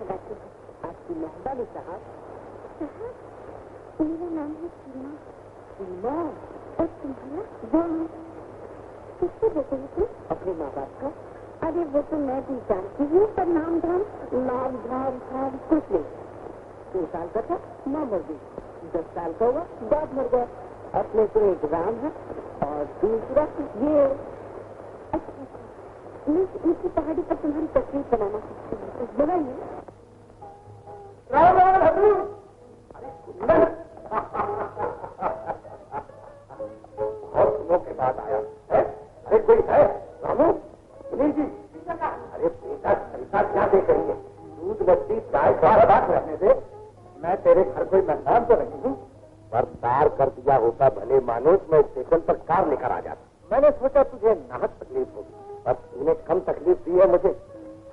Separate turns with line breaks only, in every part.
लगाती हूँ।
आपकी मेहरबानी साहब।
मेरा नाम है सीमा।
सीमा?
और तुम्हारा? जान। किससे बोलते हो तुम?
अपने माँ बाप का।
अरे वो तो मैं भी जानती हूँ, पर नाम धाम
कुछ नहीं। 2 साल का था, माँ मर गई। 10 साल का हुआ, बाप मर गया। अपने से एग्जाम है और दूसरा ये।
अच्छा, मैं ऊंची पहाड़ी पर तुम्हारी तस्वीर बनाना चाहती हूँ, तो बनाइए।
बहुत दिनों के बाद आया है। अरे कोई है? रामू? सुनील जी? अरे बेटा खरीदा क्या देख रही है? दूध लस्सी चाय सारा बात रहने दे। मैं तेरे घर कोई मेहमान तो नहीं हूँ, पर तार कर दिया होता भले मानुस मैं स्टेशन पर कार लेकर आ जाता। मैंने सोचा तुझे नाहक तकलीफ होगी, पर तूने कम तकलीफ दी है मुझे।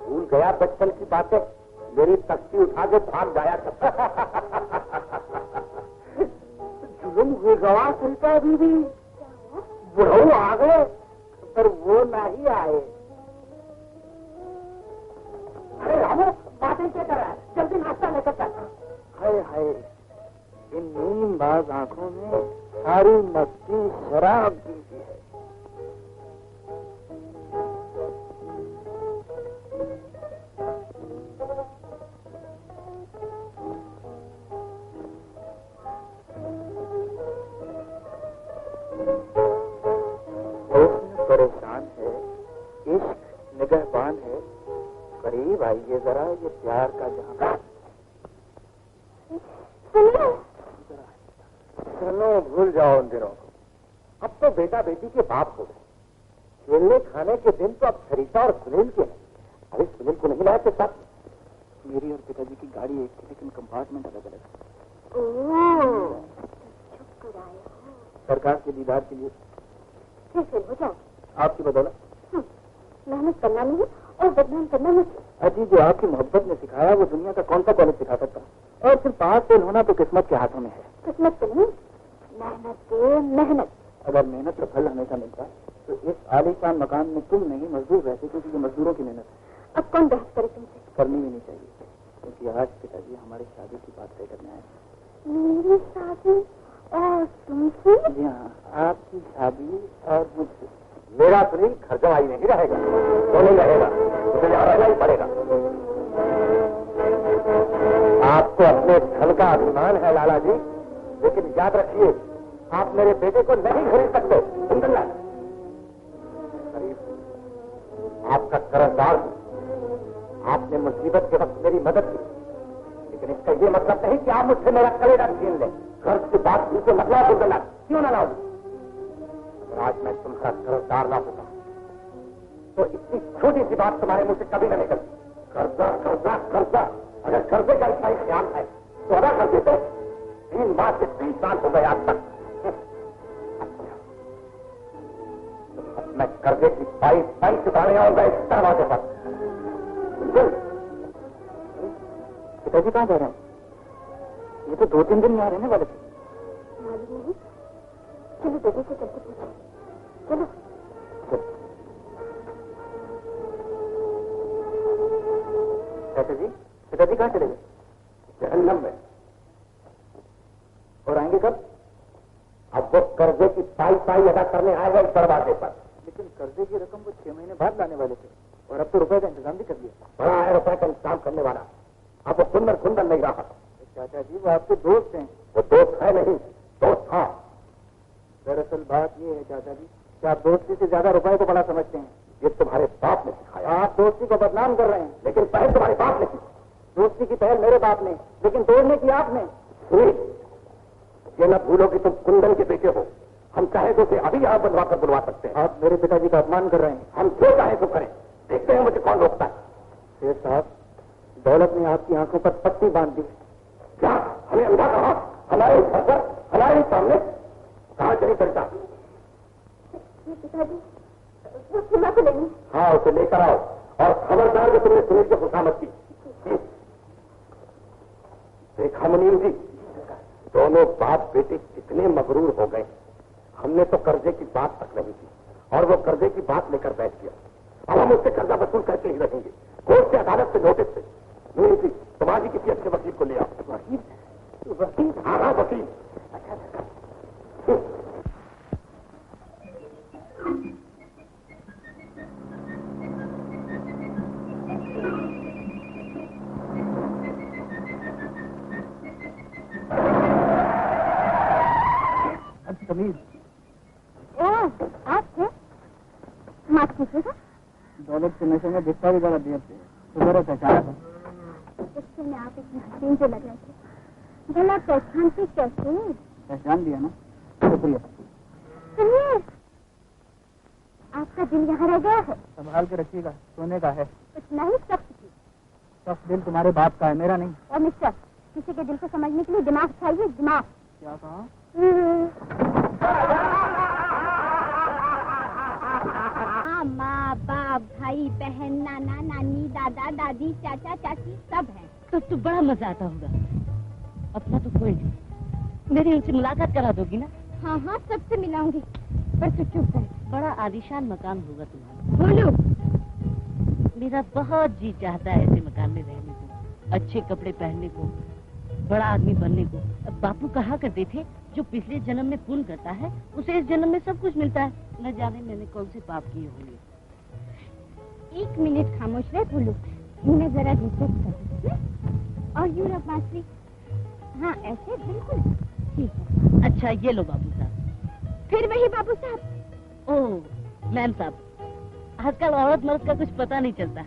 भूल गया बचपन की बातें, मेरी तख्ती उठा के भाग जाया करता। जुलूम हुए गवा सरिता बीवी, बुढ़ऊ आ गए पर वो नहीं आए। अरे रामू, बातें क्या कर रहा है? जल्दी नाश्ता लेकर चल। हाय हाय, इन नींदबाज आंखों में सारी मस्ती शराब पीती है। परेशान है, इश्क निगहबान है। करीब आइए जरा, ये प्यार का जहां। चलो भूल जाओ उन दिनों को। अब तो बेटा बेटी के बाप हो गए। खेलने खाने के दिन तो अब सरिता और सुनील के हैं। अरे सुनील को नहीं लाया के साथ? मेरी और पिताजी की गाड़ी एक थी, लेकिन कंपार्टमेंट अलग अलग है। सरकार के दीदार के लिए
फिर हो जाओ।
आपकी बदौलत।
मेहनत करना नहीं और बदनाम करना मुझे।
अजी, जो आपकी मोहब्बत ने सिखाया वो दुनिया का कौन सा कॉलेज सिखा सकता? और फिर पास फेल होना तो किस्मत के हाथों में है।
किस्मत तो नहीं, मेहनत के मेहनत।
अगर मेहनत का फल हमेशा मिलता तो इस आलीशान मकान में तुम नहीं मजदूर रहते, क्योंकि ये मजदूरों की मेहनत है।
अब कौन बहस करे तुमसे?
करनी भी नहीं चाहिए, क्योंकि आज पिताजी हमारी शादी की बात तय करने आए।
मेरी शादी और तुमसे?
जी हाँ, आपकी शादी और मुझसे। मेरा सुनील घर जवाई नहीं रहेगा, वो नहीं रहेगा, मुझे यहाँ रहना ही पड़ेगा। आपको अपने धन का अभिमान है लाला जी, लेकिन याद रखिए आप मेरे बेटे को नहीं खरीद सकते। सुंदरलाल, आपका कर्जदार हूं। आपने मुसीबत के वक्त मेरी मदद की, लेकिन इसका ये मतलब नहीं कि आप मुझसे मेरा कलेजा छीन लें। घर की बात मुझसे मत लाओ सुंदरलाल, क्यों ना लाओ? अगर आज मैं तुम्हारा कर्जदार ना होता तो इतनी छोटी सी बात तुम्हारे मुंह से कभी न निकलती। कर्जा कर्जा कर्जा, अगर कर्जे का इतना ही ख्याल है तो अदा कर देते। 3 माह से 30 साल हो गए आज तक। मैं कर्जे की पाई चुकाने आऊंगा इस दरवाजे पर। पिताजी कहाँ जा रहे हैं? ये तो 2-3 दिन में यहाँ रहने वाले थे।
मालूम नहीं, चलो बेटे से चलते पूछो। चलो।
जी, पिताजी कहाँ चले गए? जहन्नम में। और आएंगे कब? अब वो कर्जे की पाई अदा करने आएगा इस दरवाजे पर। लेकिन कर्जे की रकम वो 6 महीने बाद लाने वाले थे, और अब तो रुपए का इंतजाम भी कर दिया। बड़ा है रुपए का इंतजाम करने वाला, अब वो कुंदन नहीं रहा। चाचा जी, वो आपके दोस्त हैं। वो दोस्त है नहीं, दोस्त था। दरअसल बात ये है चाचा जी कि आप दोस्ती से ज्यादा रुपए को बड़ा समझते हैं। ये तुम्हारे बाप ने सिखाया। आप दोस्ती को बदनाम कर रहे हैं, लेकिन पहल तुम्हारे बाप ने की। दोस्ती की पहल मेरे बाप ने, लेकिन तोड़ने की आपने। ये न भूलो कि तुम कुंदन के बेटे हो। हम चाहे तो उसे अभी यहाँ बनवा कर बुलवा सकते हैं। आप मेरे पिताजी का अपमान कर रहे हैं। हम जो चाहे तो करें, देखते हैं मुझे कौन रोकता है। शेर साहब, दौलत ने आपकी आंखों पर पट्टी बांध दी। क्या हमें अंधा कहा? हमारे घर पर, हमारे सामने? कहाँ चली करता?
पिताजी, वो सीमा को लेंगे।
हाँ, उसे लेकर आओ, और खबरदार कि तुमने सुनील को खुशामत की। देखा मुनीम जी, दोनों बाप बेटे कितने मगरूर हो गए। हमने तो कर्जे की बात तक नहीं की, और वो कर्जे की बात लेकर बैठ गया। अब हम उससे कर्जा वसूल करके ही रहेंगे, कोर्ट से, अदालत से, नोटिस से। नहीं थी, तुम्हारी किसी अच्छे वकील को ले आओ।
वकील? वकील?
हाँ हाँ वकील।
अच्छा
तमीज। आप थे? माफ कीजिएगा।
दौलत के नशे में दिखता भी बड़ा देर से, सुबह पहचाना था।
गुस्से में आप इतने हसीन से लग रहे थे, भला पहचान से कैसे?
पहचान दिया ना, शुक्रिया।
सुनिए, आपका दिल यहाँ रह गया है।
संभाल के रखिएगा, सोने का है।
इतना ही सख्त की।
सख्त दिल तुम्हारे बाप का है, मेरा नहीं।
और मिस्टर, किसी के दिल को समझने के लिए दिमाग चाहिए, दिमाग।
क्या कहा?
माँ बाप भाई बहन नाना नानी दादा दादी चाचा चाची सब हैं।
तो बड़ा मजा आता होगा। अपना तो कोई नहीं, मेरी उनसे मुलाकात करा दोगी ना?
हाँ हाँ सबसे मिलाऊंगी, पर तू चुप है।
बड़ा आलीशान मकान होगा तुम्हारा।
बोलो।
मेरा बहुत जी चाहता है ऐसे मकान में रहने को, अच्छे कपड़े पहनने को, बड़ा आदमी बनने को। अब बापू कहा करते थे, जो पिछले जन्म में पुण्य करता है उसे इस जन्म में सब कुछ मिलता है। न जाने मैंने कौन से पाप किए होंगे।
1 मिनट खामोश रहे बोलो, मैं जरा रिसर्च कर। और यूँ रख बांसुरी। हाँ ऐसे बिल्कुल ठीक है।
अच्छा ये लो बाबू साहब।
फिर वही बाबू साहब?
ओह मैम साहब, आजकल औरत मर्द का कुछ पता नहीं चलता।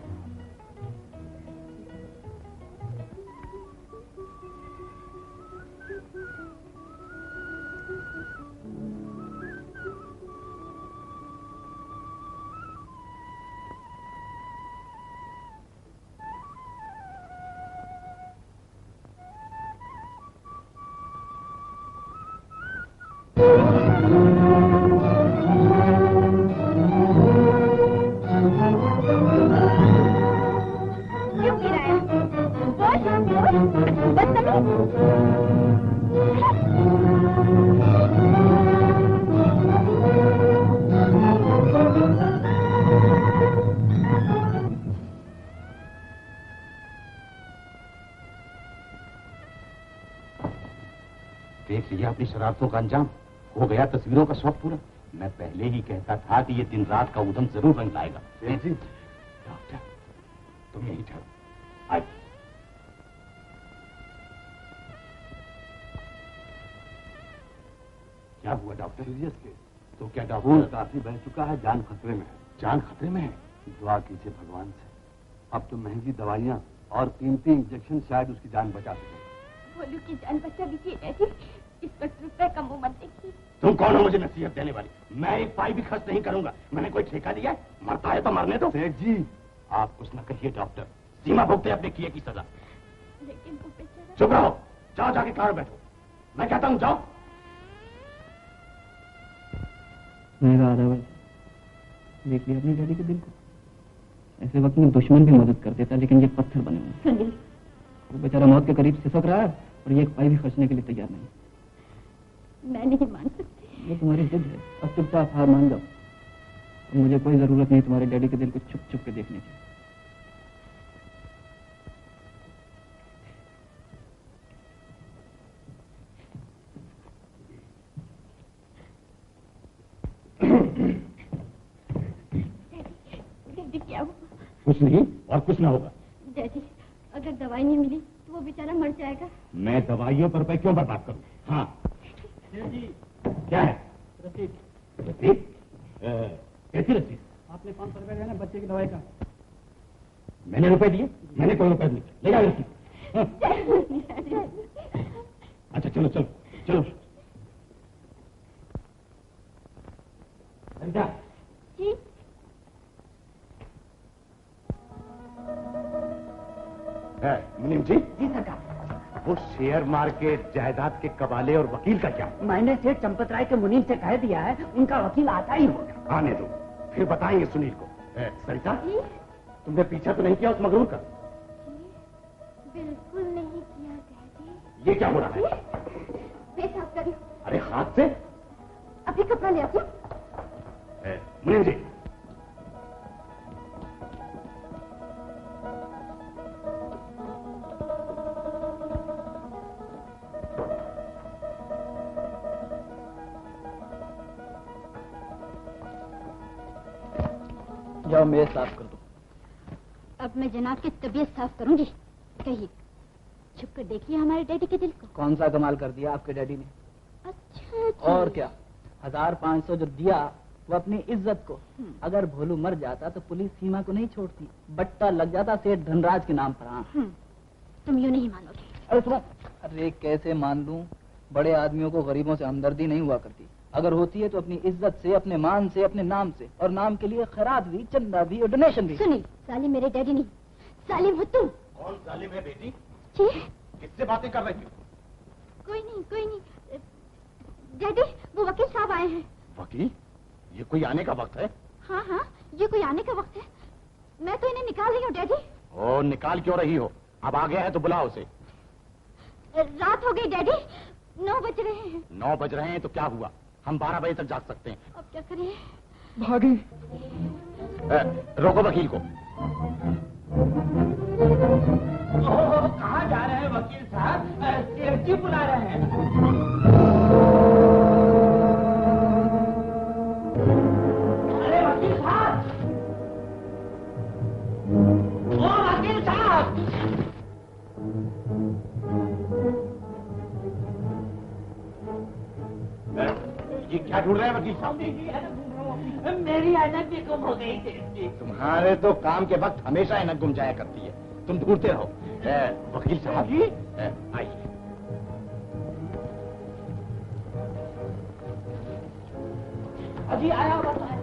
देख लिया अपनी शरारतों का अंजाम, हो गया तस्वीरों का शौक पूरा। मैं पहले ही कहता था कि ये दिन रात का उधम जरूर रंग लाएगा। डॉक्टर तुम यहीं ठहरो। आए। क्या हुआ डॉक्टर? Serious case. तो क्या डॉक्टर?
काफी बह चुका है, जान खतरे में है।
जान खतरे में है?
दुआ कीजिए भगवान से। अब तो महंगी दवाइयाँ और कीमती इंजेक्शन शायद उसकी जान बचा सके।
बोलू की जान बचा लीजिए डैडी, इस वक्त रुपए का मुंह मत देखिए।
तुम कौन हो मुझे नसीहत देने वाली? मैं एक पाई भी खर्च नहीं करूंगा। मैंने कोई ठेका लिया है? मरता है तो मरने दो।
सेठ जी
आप कुछ न कहिए डॉक्टर, सीमा भुगते अपने किए की सजा।
लेकिन वो बेचारा।
चुप रहो, जाओ जाके कार में बैठो। मैं कहता हूँ जाओ।
मेरा आधा भाई देख लिया अपने डैडी के दिल को। ऐसे वक्त में दुश्मन भी मदद कर देता, लेकिन ये पत्थर बने हुए।
सुनिए,
वो बेचारा मौत के करीब सिसक रहा है और ये एक पाई भी खर्चने के लिए तैयार नहीं।
मैं नहीं मान सकती।
ये तुम्हारी जिद है, अब चुपचाप हार मान जाओ। और मुझे कोई जरूरत नहीं तुम्हारे डैडी के दिल को छुप छुप के देखने की।
डैडी क्या हुआ?
कुछ नहीं और कुछ ना होगा।
डैडी अगर दवाई नहीं मिली तो वो बेचारा मर जाएगा।
मैं दवाइयों पर रुपए क्यों बर्बाद करूं? हाँ क्या है?
रसीद।
रसीद? कैसी रसीद?
आपने 500 रुपए देना बच्चे की दवाई का।
मैंने रुपए दिए? मैंने कोई रुपए नहीं। ले जाओ रसीद। अच्छा चलो चलो चलो। संध्या
जी
मुनीम जी,
जी सरकार।
वो शेयर मार्केट जायदाद के कबाले और वकील का क्या?
मैंने सेठ चंपत राय के मुनीम से कह दिया है, उनका वकील आता ही होगा।
आने दो, फिर बताएंगे सुनील को। सरिता,
जी
तुमने पीछा तो नहीं किया उस मगरूर का?
बिल्कुल नहीं किया डैडी।
ये क्या हो रहा है?
पेशाब करिए।
अरे हाथ से।
अभी कपड़ा ले आती।
मुनीम जी,
जाओ मेज साफ कर दो।
अब मैं जनाब की तबीयत साफ करूंगी। कहिए, छुप कर देखिए हमारे डैडी के दिल को।
कौन सा कमाल कर दिया आपके डैडी ने?
अच्छा
और क्या, 1500 जो दिया वो अपनी इज्जत को। अगर भोलू मर जाता तो पुलिस सीमा को नहीं छोड़ती, बट्टा लग जाता सेठ धनराज के नाम पर। हाँ
तुम यूं नहीं मानोगे।
अरे सुनो, अरे कैसे मान लूं? बड़े आदमियों को गरीबों से हमदर्दी नहीं हुआ करती। अगर होती है तो अपनी इज्जत से, अपने मान से, अपने नाम से, और नाम के लिए खैरात भी, चंदा भी और डोनेशन भी।
सुनिए, सालिम मेरे डैडी नहीं, सालिम हो तुम।
कौन सालिम है बेटी?
जी
किससे बातें कर रही हो?
कोई नहीं। डैडी, वो वकील साहब आए हैं।
वकील? ये कोई आने का वक्त है?
हाँ, ये कोई आने का वक्त है। मैं तो इन्हें निकाल रही हूँ डैडी।
ओ, निकाल क्यों रही हो? अब आ गया है तो बुलाओ उसे।
रात हो गई डैडी, 9 बज रहे हैं।
9 बज रहे हैं तो क्या हुआ? हम 12 बजे तक जाग सकते हैं।
अब क्या करें?
भागी।
रोको वकील को।
कहाँ जा रहे हैं वकील साहब? सेठ जी बुला रहे हैं। अरे वकील साहब, ओ वकील साहब।
ये क्या ढूंढ रहे हैं वकील साहब?
मेरी ऐनक भी गुम हो गई थी।
तुम्हारे तो काम के वक्त हमेशा ऐनक गुम जाया करती है, तुम ढूंढते रहो। वकील साहब जी आइए।
अजी आया हुआ तो है।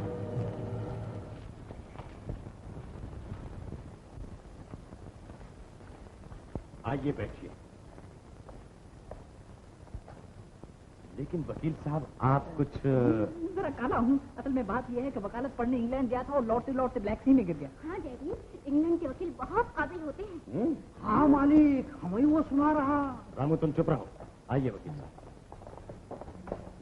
आइए बैठिए। लेकिन वकील साहब आप कुछ
जरा काला हूँ। असल में बात यह है कि वकालत पढ़ने इंग्लैंड गया था और लौटते लौटते ब्लैक सी में गिर गया।
हाँ डैडी, इंग्लैंड के वकील बहुत काबिल होते हैं।
हाँ मालिक, हमें वो सुना रहा।
रामू तुम चुप रहो। आइए वकील साहब।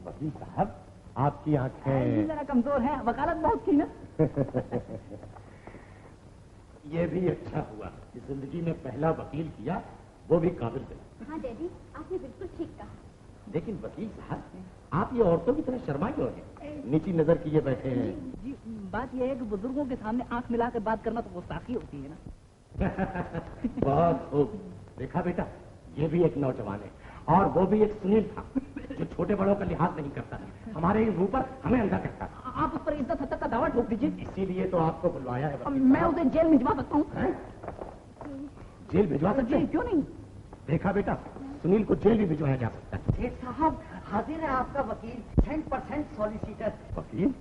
वकील साहब आपकी आंखें
जरा कमजोर है, वकालत बहुत थी ना।
ये भी अच्छा हुआ कि जिंदगी में पहला वकील किया, वो भी काबिल थे।
हाँ डैडी, आपने बिल्कुल ठीक कहा।
लेकिन वकील साहब आप ये औरतों की तरह शर्मा क्यों हैं? नीची नजर किए बैठे हैं।
जी, बात यह है कि बुजुर्गों के सामने आंख मिलाकर बात करना तो गुस्ताखी होती है ना।
बहुत खूब। देखा बेटा, ये भी एक नौजवान है, और वो भी एक सुनील था जो छोटे बड़ों का लिहाज नहीं करता, हमारे मुंह पर हमें अंधा करता था।
आप उस पर इज्जत हद तक का दावा ठोक दीजिए।
इसीलिए तो आपको बुलवाया है वकील
मैं
साहब।
उसे जेल भिजवा सकता हूँ।
जेल भिजवा सकते हैं?
क्यों नहीं?
देखा बेटा, सुनील को जेल भी भिजवाया जा सकता है।
सेठ साहब, हाजिर है आपका वकील, 100% सॉलिसिटर।
वकील?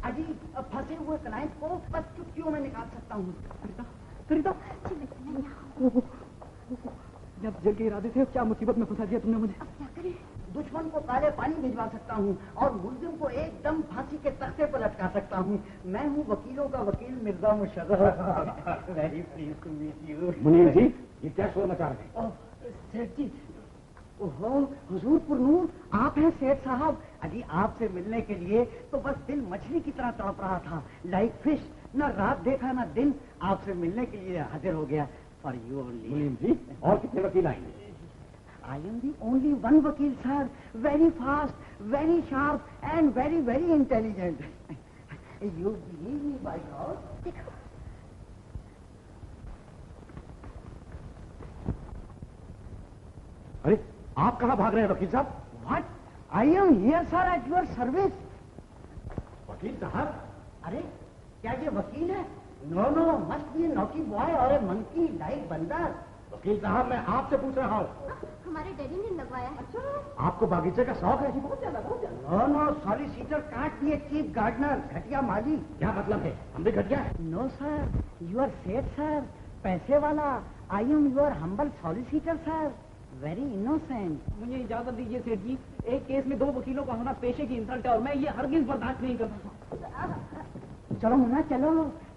अजी, फंसे हुए क्लाइंट को बस चुटकियों में निकाल सकता हूँ।
करीता जब जेल के इरादे थे, क्या मुसीबत में फंसा दिया तुमने मुझे।
अब क्या करें?
दुश्मन को काले पानी भिजवा सकता हूँ और मुल्जिम को एकदम फांसी के तख्ते पर लटका सकता हूँ। मैं हूँ वकीलों का वकील Mirza Musharraf. Very please to meet you.
Munir ji, ये क्या शोर मचा रहे हैं?
सेठ जी, ओहो हुजूर पुरनूर, आप हैं सेठ साहब। अजी आपसे मिलने के लिए तो बस दिल मछली की तरह तड़प रहा था, लाइक फिश। न रात देखा न दिन, आपसे मिलने के लिए हाजिर हो गया। For you only.
Munir ji, और कितने वकील आएंगे?
I am the only one वकील sir, very fast, very sharp and very very intelligent. You believe me by God?
देखो,
अरे आप कहाँ भाग रहे हैं वकील साहब?
What? I am here sir at your service.
वकील साहब?
अरे क्या ये वकील है? No no, must be a naughty boy or a monkey like बंदर।
वकील साहब मैं आपसे पूछ रहा हूँ,
हमारे डैडी ने लगवाया। अच्छा,
आपको बागीचे का शौक है?
बहुत ज्यादा
No no, solicitor can't be a cheap gardener, घटिया माली।
क्या मतलब है, हम भी घटिया है?
No sir, you are safe sir, पैसे वाला। I am your humble solicitor sir, very innocent।
मुझे इजाजत दीजिए सेठ जी, एक केस में 2 वकीलों का होना पेशे की इंसल्ट है और मैं ये हरगिज बर्दाश्त नहीं कर सकता।
चलो मुन्ना चलो,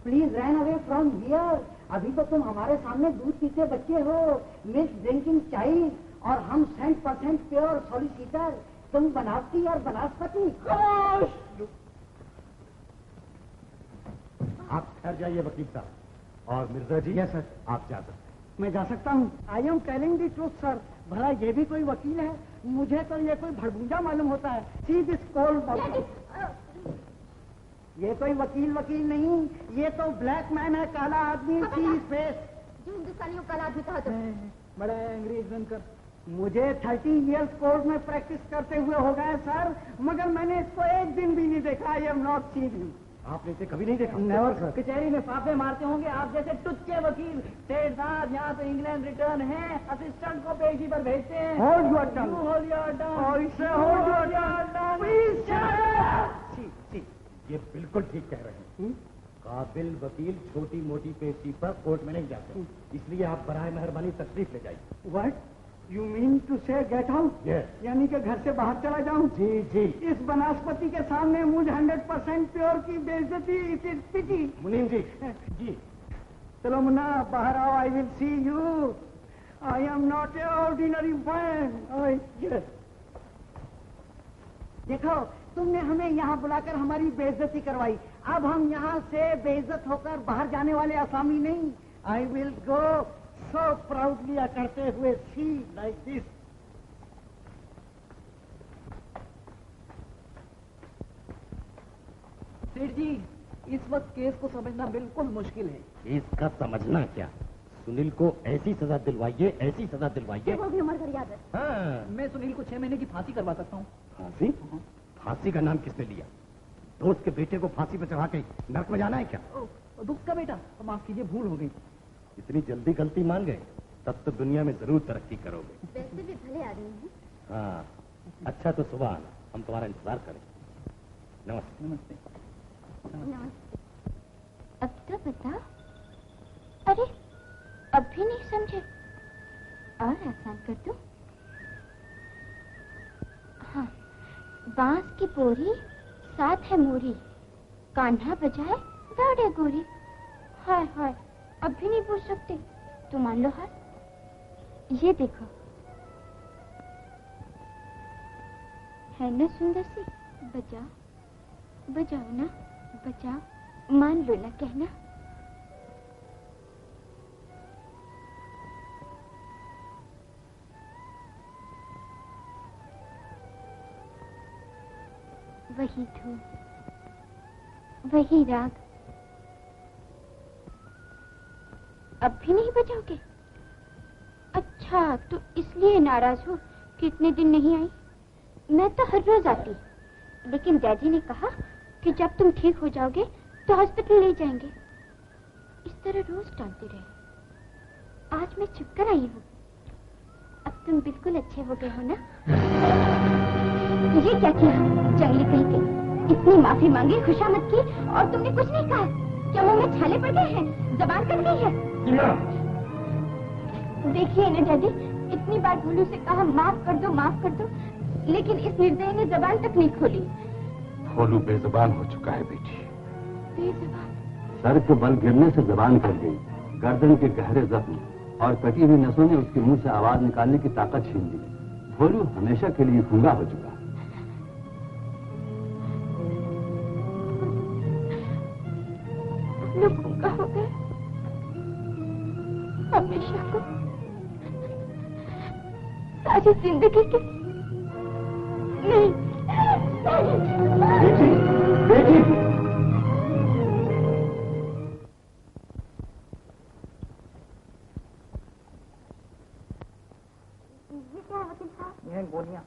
please run away from here. अभी तो तुम हमारे सामने दूध पीते बच्चे हो, मिस ड्रिंकिंग चाइल्ड, और हम 100% प्योर सॉलिसिटर, तुम बनावटी और बनास्पति।
आप ठहर जाइए वकील साहब। और मिर्जा जी? यस सर, आप जा सकते हैं।
मैं जा सकता हूँ? I am telling the truth sir. भला ये भी कोई वकील है? मुझे तो ये कोई भड़बूजा मालूम होता है। See this cold body. ये कोई वकील नहीं, ये तो ब्लैक मैन है, काला आदमी। फेस
जो हिंदुस्तानियों काला आदमी कहा तो
बड़ा अंग्रेज बनकर।
मुझे 30 इयर्स कोर्ट में प्रैक्टिस करते हुए हो गए सर, मगर मैंने इसको एक दिन भी नहीं देखा। I am not seen him.
आपने इसे कभी नहीं देखा?
Never sir.
कचहरी में फाफे मारते होंगे आप जैसे टुच्चे वकील। सेठ साहब यहाँ तो इंग्लैंड रिटर्न है, असिस्टेंट को पेशी पर भेजते हैं।
Hold your tongue.
Hold your tongue.
Hold your tongue. Please shut up.
ये बिल्कुल ठीक कह रहे हैं। काबिल वकील छोटी मोटी पेशी पर कोर्ट में नहीं जाते, इसलिए आप बराए मेहरबानी तशरीफ ले जाइए।
व्हाट यू मीन टू से गेट आउट? यानी कि घर से बाहर चला जाऊं?
जी जी।
इस वनस्पति के सामने मुझ 100% प्योर की बेइज्जती। इट इज पिटी।
मुनीम जी। जी
चलो मुन्ना बाहर आओ। I will see you. I am not a ordinary man. देखो तुमने हमें यहाँ बुलाकर हमारी बेइज्जती करवाई, अब हम यहाँ से बेइज्जत होकर बाहर जाने वाले आसामी नहीं। I will go so proudly करते हुए सी लाइक दिस।
सेठ जी इस वक्त केस को समझना बिल्कुल मुश्किल है।
केस का समझना क्या? सुनील को ऐसी सजा दिलवाइए, ऐसी सजा दिलवाइए।
वो भी उम्र भर याद है।
हाँ।
मैं सुनील को 6 महीने की फांसी करवा सकता हूँ।
फांसी? फांसी का नाम किसने लिया? दोस्त के बेटे को फांसी पर चढ़ा के नर्क में जाना है क्या?
दुख का बेटा, माफ कीजिए भूल हो गई।
इतनी जल्दी गलती मान गए, तब तो दुनिया में जरूर तरक्की करोगे।
वैसे भी भले आदमी हैं।
हाँ अच्छा, तो सुबह आना, हम तुम्हारा इंतजार करें। नमस्ते।
नमस्ते।
नमस्ते। अब तो बताओ। अरे अब भी नहीं समझे? और आसान कर दो। हाँ, बांस की बोरी साथ है मोरी, कान्हा बजाए दौड़े गोरी। हाय हाय, अब भी नहीं पूछ सकते तो मान लो हार। ये देखो, है ना सुंदर सी? बजाओ बजाओ ना, बजाओ, मान लो ना कहना। वही धुन, वही राग। अब भी नहीं बजाओगे? अच्छा, तो इसलिए नाराज हो कि इतने दिन नहीं आई? मैं तो हर रोज आती, लेकिन डैडी ने कहा कि जब तुम ठीक हो जाओगे तो हॉस्पिटल ले जाएंगे। इस तरह रोज टालते रहे। आज मैं चुप कर आई हूँ। अब तुम बिल्कुल अच्छे हो गए हो ना? ये क्या किया जंगली कहीं के? इतनी माफी मांगी, खुशामद की और तुमने कुछ नहीं कहा। क्या मुंह में छाले पड़ गए हैं? जबान कट गई है? देखिए ना डैडी, इतनी बार भोलू से कहा माफ कर दो, माफ कर दो, लेकिन इस निर्दयी ने जबान तक नहीं खोली।
भोलू बेजुबान हो चुका है बेटी।
बेजुबान?
सर के बल गिरने से जबान कट गई, गर्दन के गहरे जख्म और कटी हुई नसों ने उसके मुंह से आवाज निकालने की ताकत छीन ली। भोलू हमेशा के लिए गूंगा हो चुका।
लोग गूंगा हो गए हमेशा को, सारी जिंदगी के? नहीं।
बेटी, बेटी।
ये गोलियां,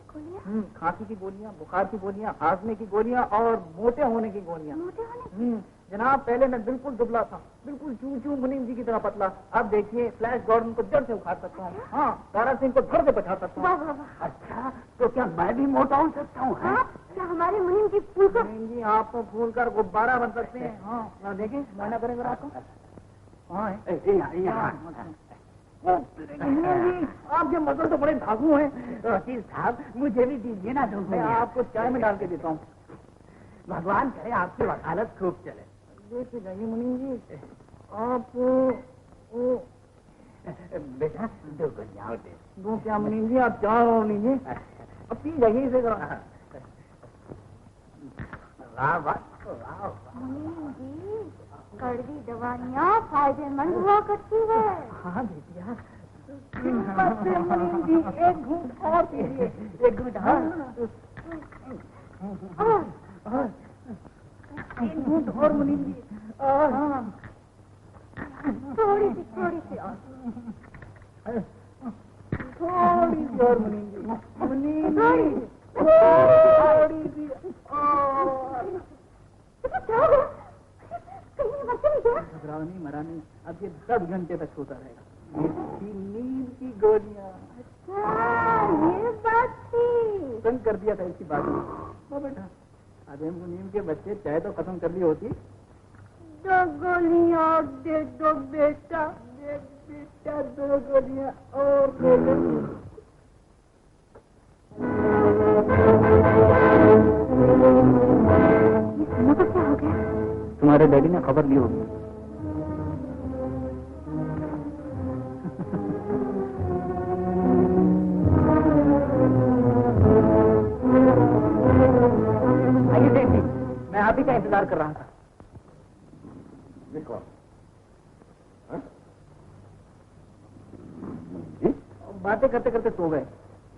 खांसी की गोलियां, बुखार की गोलियां, हाजमे की गोलियां और मोटे होने की गोलियां।
मोटे होने?
जनाब पहले मैं बिल्कुल दुबला था, बिल्कुल चू चू मुनीम जी की तरह पतला। अब देखिए फ्लैश गॉर्डन को जड़ से उखाड़ सकता हूँ। हाँ, तारा सिंह को धड़ से बचा सकता
वाह
हूँ।
वाह वाह।
अच्छा, तो क्या मैं भी मोटा हो सकता हूँ?
हाँ, क्या हमारे मुनीम जी फूल को?
मुनीम जी आप तो फूल कर गुब्बारा बन सकते हैं। हाँ, ना देखें, मुआयना करेंगे आपको। हाँ आपके मसल तो बड़े धागू हैं।
वकील साहब, मुझे भी दीजिए ना दो।
मैं आपको चाय में डाल के देता हूँ।
भगवान करे आपकी वकालत खूब चले।
देख जाइए मुनीम जी, आप
बेटा दो गुलियाँ दे
दो। क्या मुनीम जी, आप चार और लीजिए। अब पी जाइए इसे जरा।
वाह वाह।
मुनीम जी, कड़वी दवाइयाँ फायदेमंद हुआ करती है।
हाँ बेटिया, मुनीम जी एक घूंट और पीजिए।
एक घूंट। हाँ 3 घूंट और मुनीम जी। थोड़ी सी और मुनीम जी। मुनीम जी थोड़ी सी और। घबराओ नहीं, मरा नहीं, अब ये 10 घंटे तक सोता रहेगा। नींद की गोलियां। ये बात थी, तंग कर दिया था इसी बात में। बेटा आदम मुनीम के बच्चे चाहे तो खत्म कर ली होती। 2 गोलियां दे दो बेटा, दे बेटा 2 गोलियां और दे दो। ये तो क्या हो गया? तुम्हारे डैडी ने खबर ली होगी। आइए देख ली, मैं आप ही का इंतजार कर रहा था। बातें करते करते सो गए।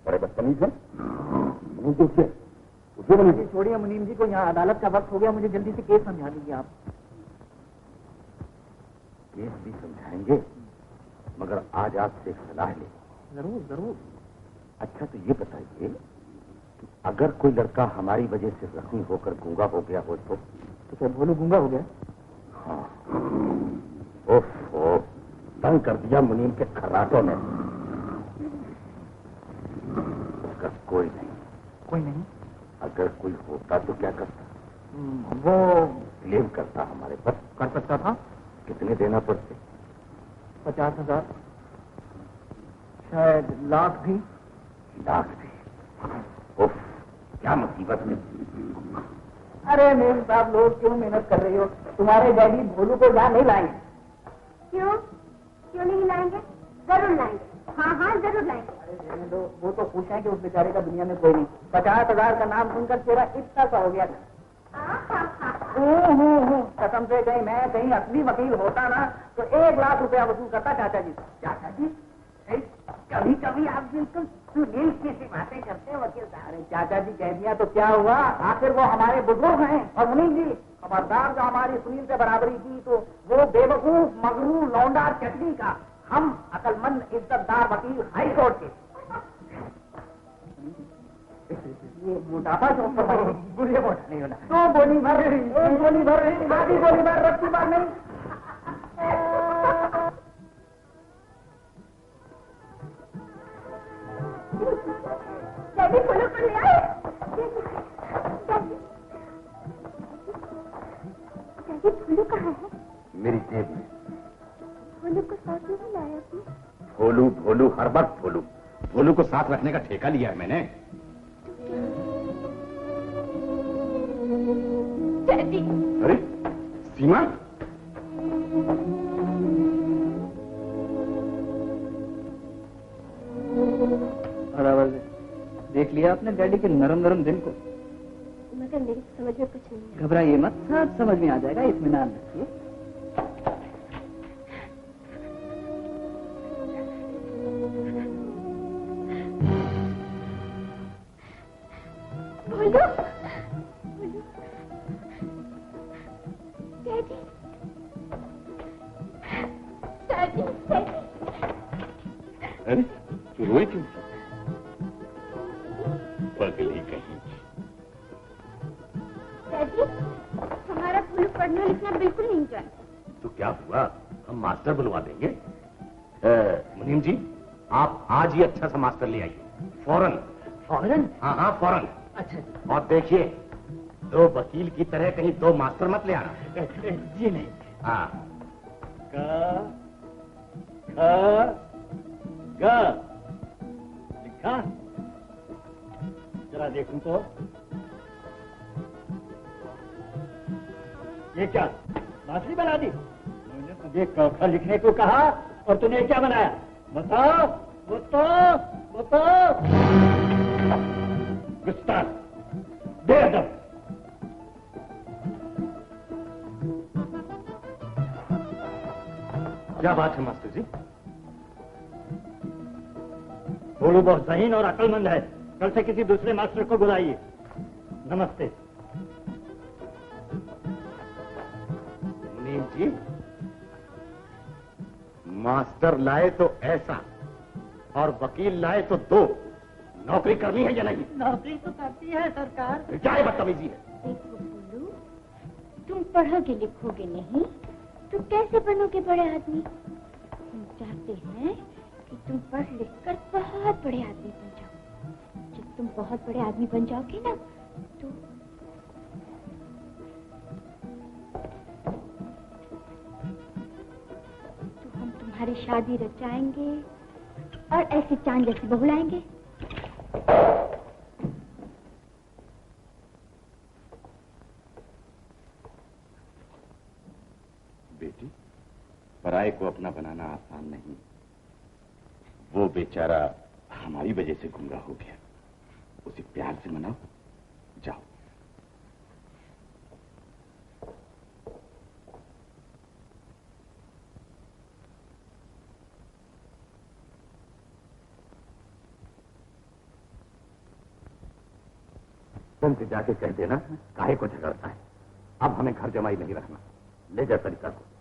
बड़े बदतमीज है।
छोड़िए मुनीम जी को, यहाँ अदालत का वक्त हो गया, मुझे जल्दी से केस समझा दीजिए आप।
केस भी समझाएंगे, मगर आज आपसे एक सलाह ले।
जरूर जरूर।
अच्छा तो ये बताइए कि अगर कोई लड़का हमारी वजह से जख्मी होकर गूंगा हो गया हो तो
क्या भोलू गूंगा हो गया?
हाँ। ओफो, तंग कर दिया मुनीम के खर्राटों ने। उसका कोई नहीं।
कोई नहीं?
अगर कोई होता तो क्या करता?
वो
ब्लेम करता हमारे पर।
कर सकता था।
कितने देना पड़ते?
50,000, शायद लाख भी।
लाख भी? उफ, क्या मुसीबत है।
अरे मेम साहब, लोग क्यों मेहनत कर रही हो? तुम्हारे डैडी भोलू को यहाँ नहीं लाएंगे।
क्यों नहीं लाएंगे? जरूर लाएंगे। हाँ जरूर लाएंगे।
अरे तो वो तो खुश है कि उस बेचारे का दुनिया में कोई नहीं। 50,000 का नाम सुनकर चेहरा इतना सा हो गया था। कसम से कहीं असली वकील होता ना तो 1 लाख रुपया वसूल करता चाचा जी। चाचा जी कभी कभी आप बिल्कुल सुनील की सी बातें करते हैं वकील साहब। अरे चाचा जी कह दिया तो क्या हुआ, आखिर वो हमारे बुजुर्ग हैं। और मुनीम जी खबरदार, जो हमारी सुनील से बराबरी की तो वो बेवकूफ मगरू लौंडा चटनी का, हम अकलमंद इज्जतदार वकील हाई कोर्ट के। ये मोटापा जो बुरे मोटा नहीं होना। 2 गोली भर, 1 गोली भर, आधी गोली भर, रत्ती बार नहीं।
डैडी फूलों को ले आए। डैडी फूलू कहाँ है?
मेरी जेब में।
फूलू को साथ नहीं लाया आपने?
भोलू भोलू हर वक्त भोलू। भोलू को साथ रखने का ठेका लिया है मैंने।
डैडी।
अरे सीमा,
बराबर देख लिया आपने डैडी के नरम नरम दिल को।
मगर मेरी समझ में कुछ नहीं।
घबराइए मत, सब समझ में आ जाएगा, इत्मीनान रखिए।
अरे तू रोई क्यों? पगली कहीं।
डैडी, हमारा फूल पढ़ना लिखना बिल्कुल नहीं जानता।
तो क्या हुआ, हम मास्टर बुलवा देंगे। मुनीम जी, आप आज ही अच्छा सा मास्टर ले आइए, फौरन।
फौरन?
हाँ फौरन।
अच्छा।
और देखिए, 2 वकील की तरह कहीं 2 मास्टर मत ले आना।
जी नहीं।
हाँ।
गा लिखा, जरा देखूं तो। ये क्या बांसुरी बना दी? मैंने तुझे क लिखने को कहा और तूने क्या बनाया? बताओ बताओ बताओ। गुस्ताख, बेअदब।
क्या बात है मास्टर जी?
भोलू बहुत ज़हीन और अक्लमंद है, कल से किसी दूसरे मास्टर को बुलाइए। नमस्ते।
जी मास्टर लाए तो ऐसा और वकील लाए तो दो। नौकरी करनी है या नहीं?
नौकरी तो करती है सरकार।
क्या ये बदतमीजी है?
देखो बोलू, तुम पढ़ोगे लिखोगे नहीं तो कैसे बनोगे बड़े आदमी? हम चाहते हैं कि तुम पढ़ लिख कर बहुत बड़े आदमी बन जाओ। जब तुम बहुत बड़े आदमी बन जाओगे ना तो हम तुम्हारी शादी रचाएंगे और ऐसे चांद जैसी बहू लाएंगे।
बेटी, पराये को अपना बनाना आसान नहीं। वो बेचारा हमारी वजह से गुमराह हो गया, उसे प्यार से मनाओ। जाओ। से जाके कह देना काहे को झगड़ता है। अब हमें घर जमाई नहीं रखना। ले जा तरीका को।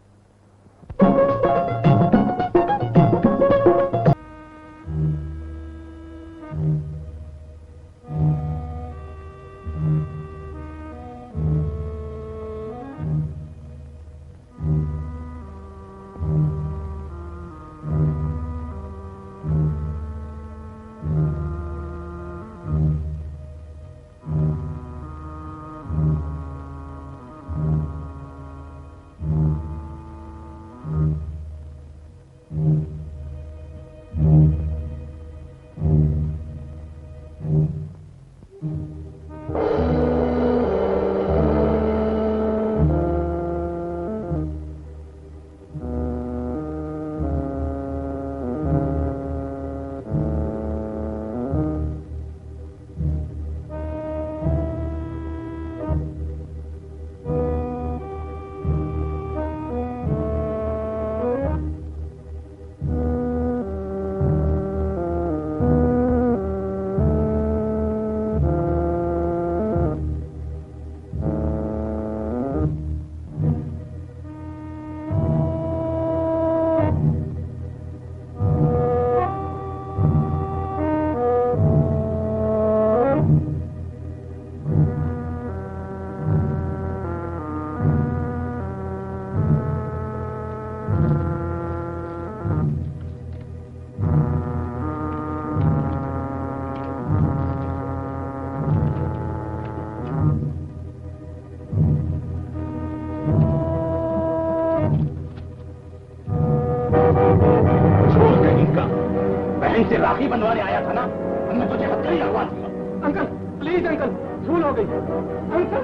से राखी बनवाने आया था ना, हमने तुझे हत्या लगवा दिया।
अंकल प्लीज अंकल, भूल हो गई अंकल।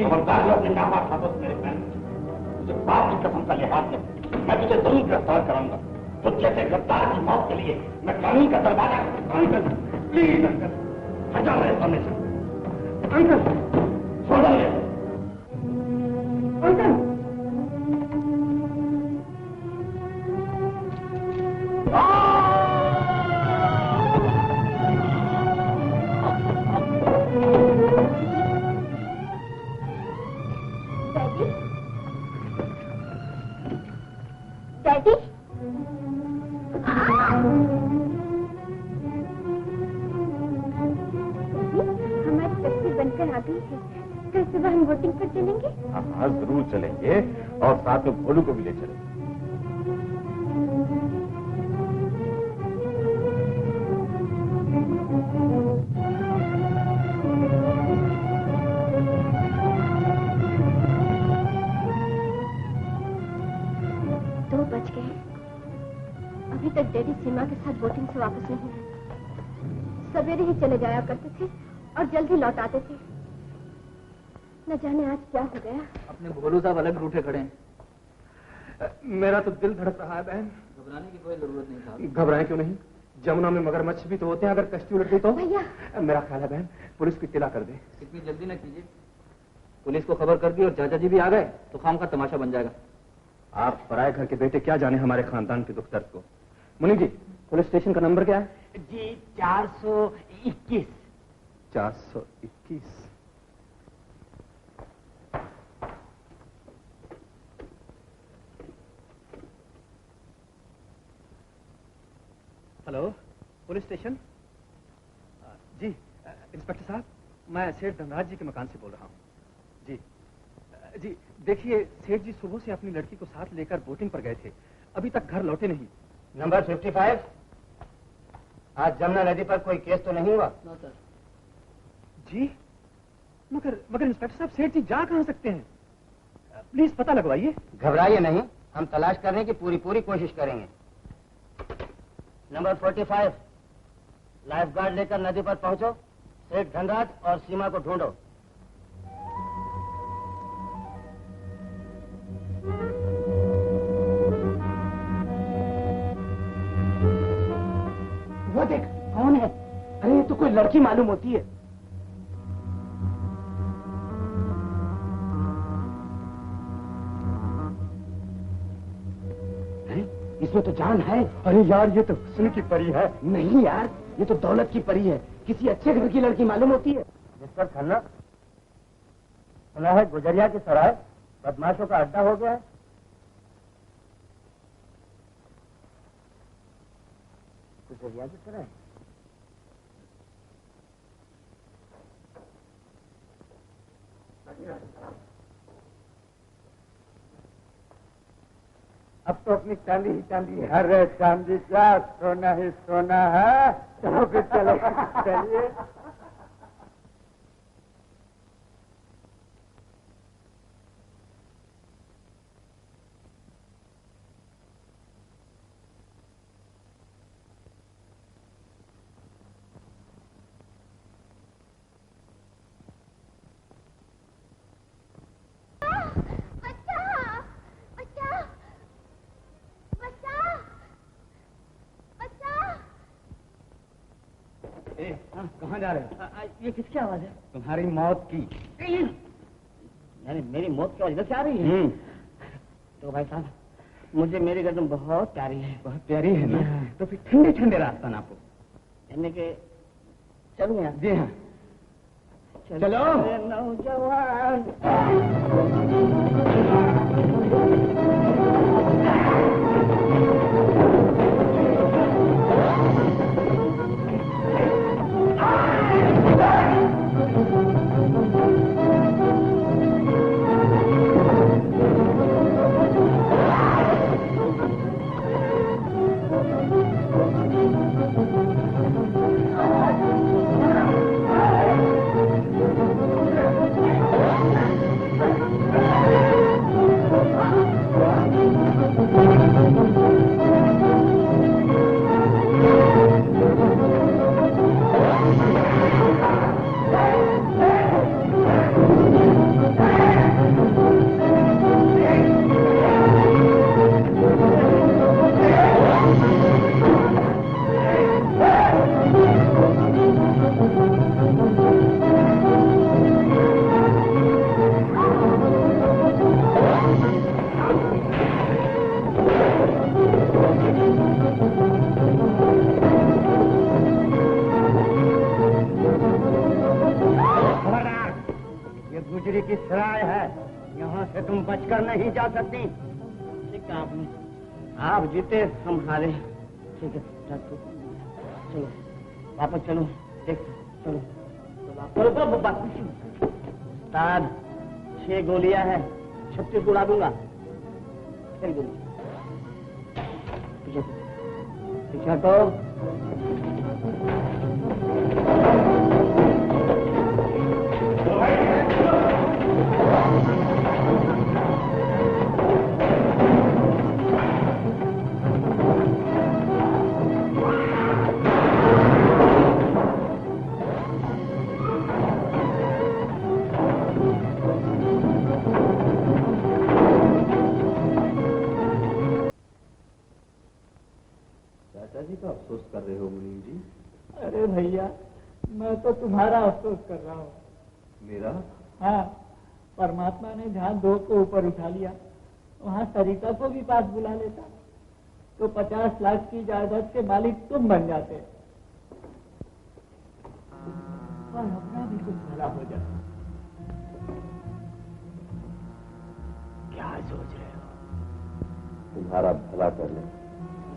खबरदार जो अपने नामा खाबत मेरे बहन, तुझे बाप की कसम का लिहाज नहीं, मैं तुझे जरूर गिरफ्तार कराऊंगा। तुझ जैसे गद्दार की मौत के लिए मैं कानून का दरवाजा।
अंकल प्लीज अंकल,
हटा मेरे सामने से।
अंकल
छोड़ो ये।
अंकल
डैडी, हमारी तस्वीर बनकर आ गई है। कल सुबह हम वोटिंग पर चलेंगे।
हाँ जरूर चलेंगे, और साथ में भोलू को भी ले चलेंगे।
अभी तक डैडी सीमा के साथ बोटिंग से वापस नहीं आए। सवेरे ही चले जाया करते थे और जल्द ही लौट आते थे। न जाने आज क्या हो गया।
अपने भोलू साहब अलग रूठे खड़े हैं।
मेरा तो दिल धड़क रहा है बहन।
घबराने की कोई जरूरत नहीं था।
घबराएं क्यों नहीं, जमुना में मगरमच्छ भी तो होते हैं, अगर कश्ती उलट गई तो।
भैया
मेरा ख्याल है बहन पुलिस को इत्तला कर दे।
इतनी जल्दी न कीजिए, पुलिस को खबर कर दी और चाचा जी भी आ गए तो खाम का तमाशा बन जाएगा।
आप पराये घर के बेटे क्या जाने हमारे खानदान के दुख दर्द को। मुनि जी, पुलिस स्टेशन का नंबर क्या है?
जी 421।
421। Hello, police station? जी इंस्पेक्टर साहब, मैं सेठ धनराज जी के मकान से बोल रहा हूँ। जी जी, देखिए सेठ जी सुबह से अपनी लड़की को साथ लेकर बोटिंग पर गए थे, अभी तक घर लौटे नहीं।
नंबर 55, आज जमुना नदी पर कोई केस तो नहीं हुआ?
No sir. जी मगर इंस्पेक्टर साहब, सेठ जी जा कहाँ सकते हैं? प्लीज पता लगवाइए।
घबराइए नहीं, हम तलाश करने की पूरी कोशिश करेंगे। नंबर 45, लाइफ गार्ड लेकर नदी पर पहुंचो, सेठ धनराज और सीमा को ढूंढो।
वो देख, कौन है? अरे ये तो कोई लड़की मालूम होती है। इसमें तो जान है।
अरे यार, ये तो हुस्न की परी है।
नहीं यार, ये तो दौलत की परी है, किसी अच्छे घर की लड़की मालूम होती है।
मिस्टर खन्ना, सुना है गुजरिया की सराय बदमाशों का अड्डा हो गया है। गुजरिया की सराय? अब तो अपनी चांदी ही चांदी है।
अरे चांदी क्या, सोना ही सोना है। चलो फिर चलो, चलिए।
कहाँ जा रहे हो?
ये किसकी आवाज है?
तुम्हारी मौत की।
यानी मेरी मौत की वजह से आ रही है? तो भाई साहब, मुझे मेरी गर्दन बहुत प्यारी है।
बहुत प्यारी है ना? तो फिर ठंडे ठंडे रास्ता नापो।
यानी कि चलूँ यहाँ?
जी हाँ, चलो।
नौजवान
गुजरी की सराय है, यहाँ से तुम बचकर नहीं जा सकती।
ठीक है आपने।
आप जीते, हम हारे।
ठीक है, चलो वापस चलो, देख चलो चलो चलो।
उस्ताद, 6 गोलियां हैं,
36 उड़ा दूंगा। फिर गोली पीछे हटो।
तो अफसोस कर रहे हो मुनीम जी?
अरे भैया, मैं तो तुम्हारा अफसोस कर रहा हूँ।
मेरा?
हाँ, परमात्मा ने जहाँ 2 को ऊपर उठा लिया, वहाँ सरिता को भी पास बुला लेता तो 50 लाख की जायदाद के मालिक तुम बन जाते और अपना भी कुछ भला हो जाता। क्या सोच रहे हो?
तुम्हारा भला कर ले।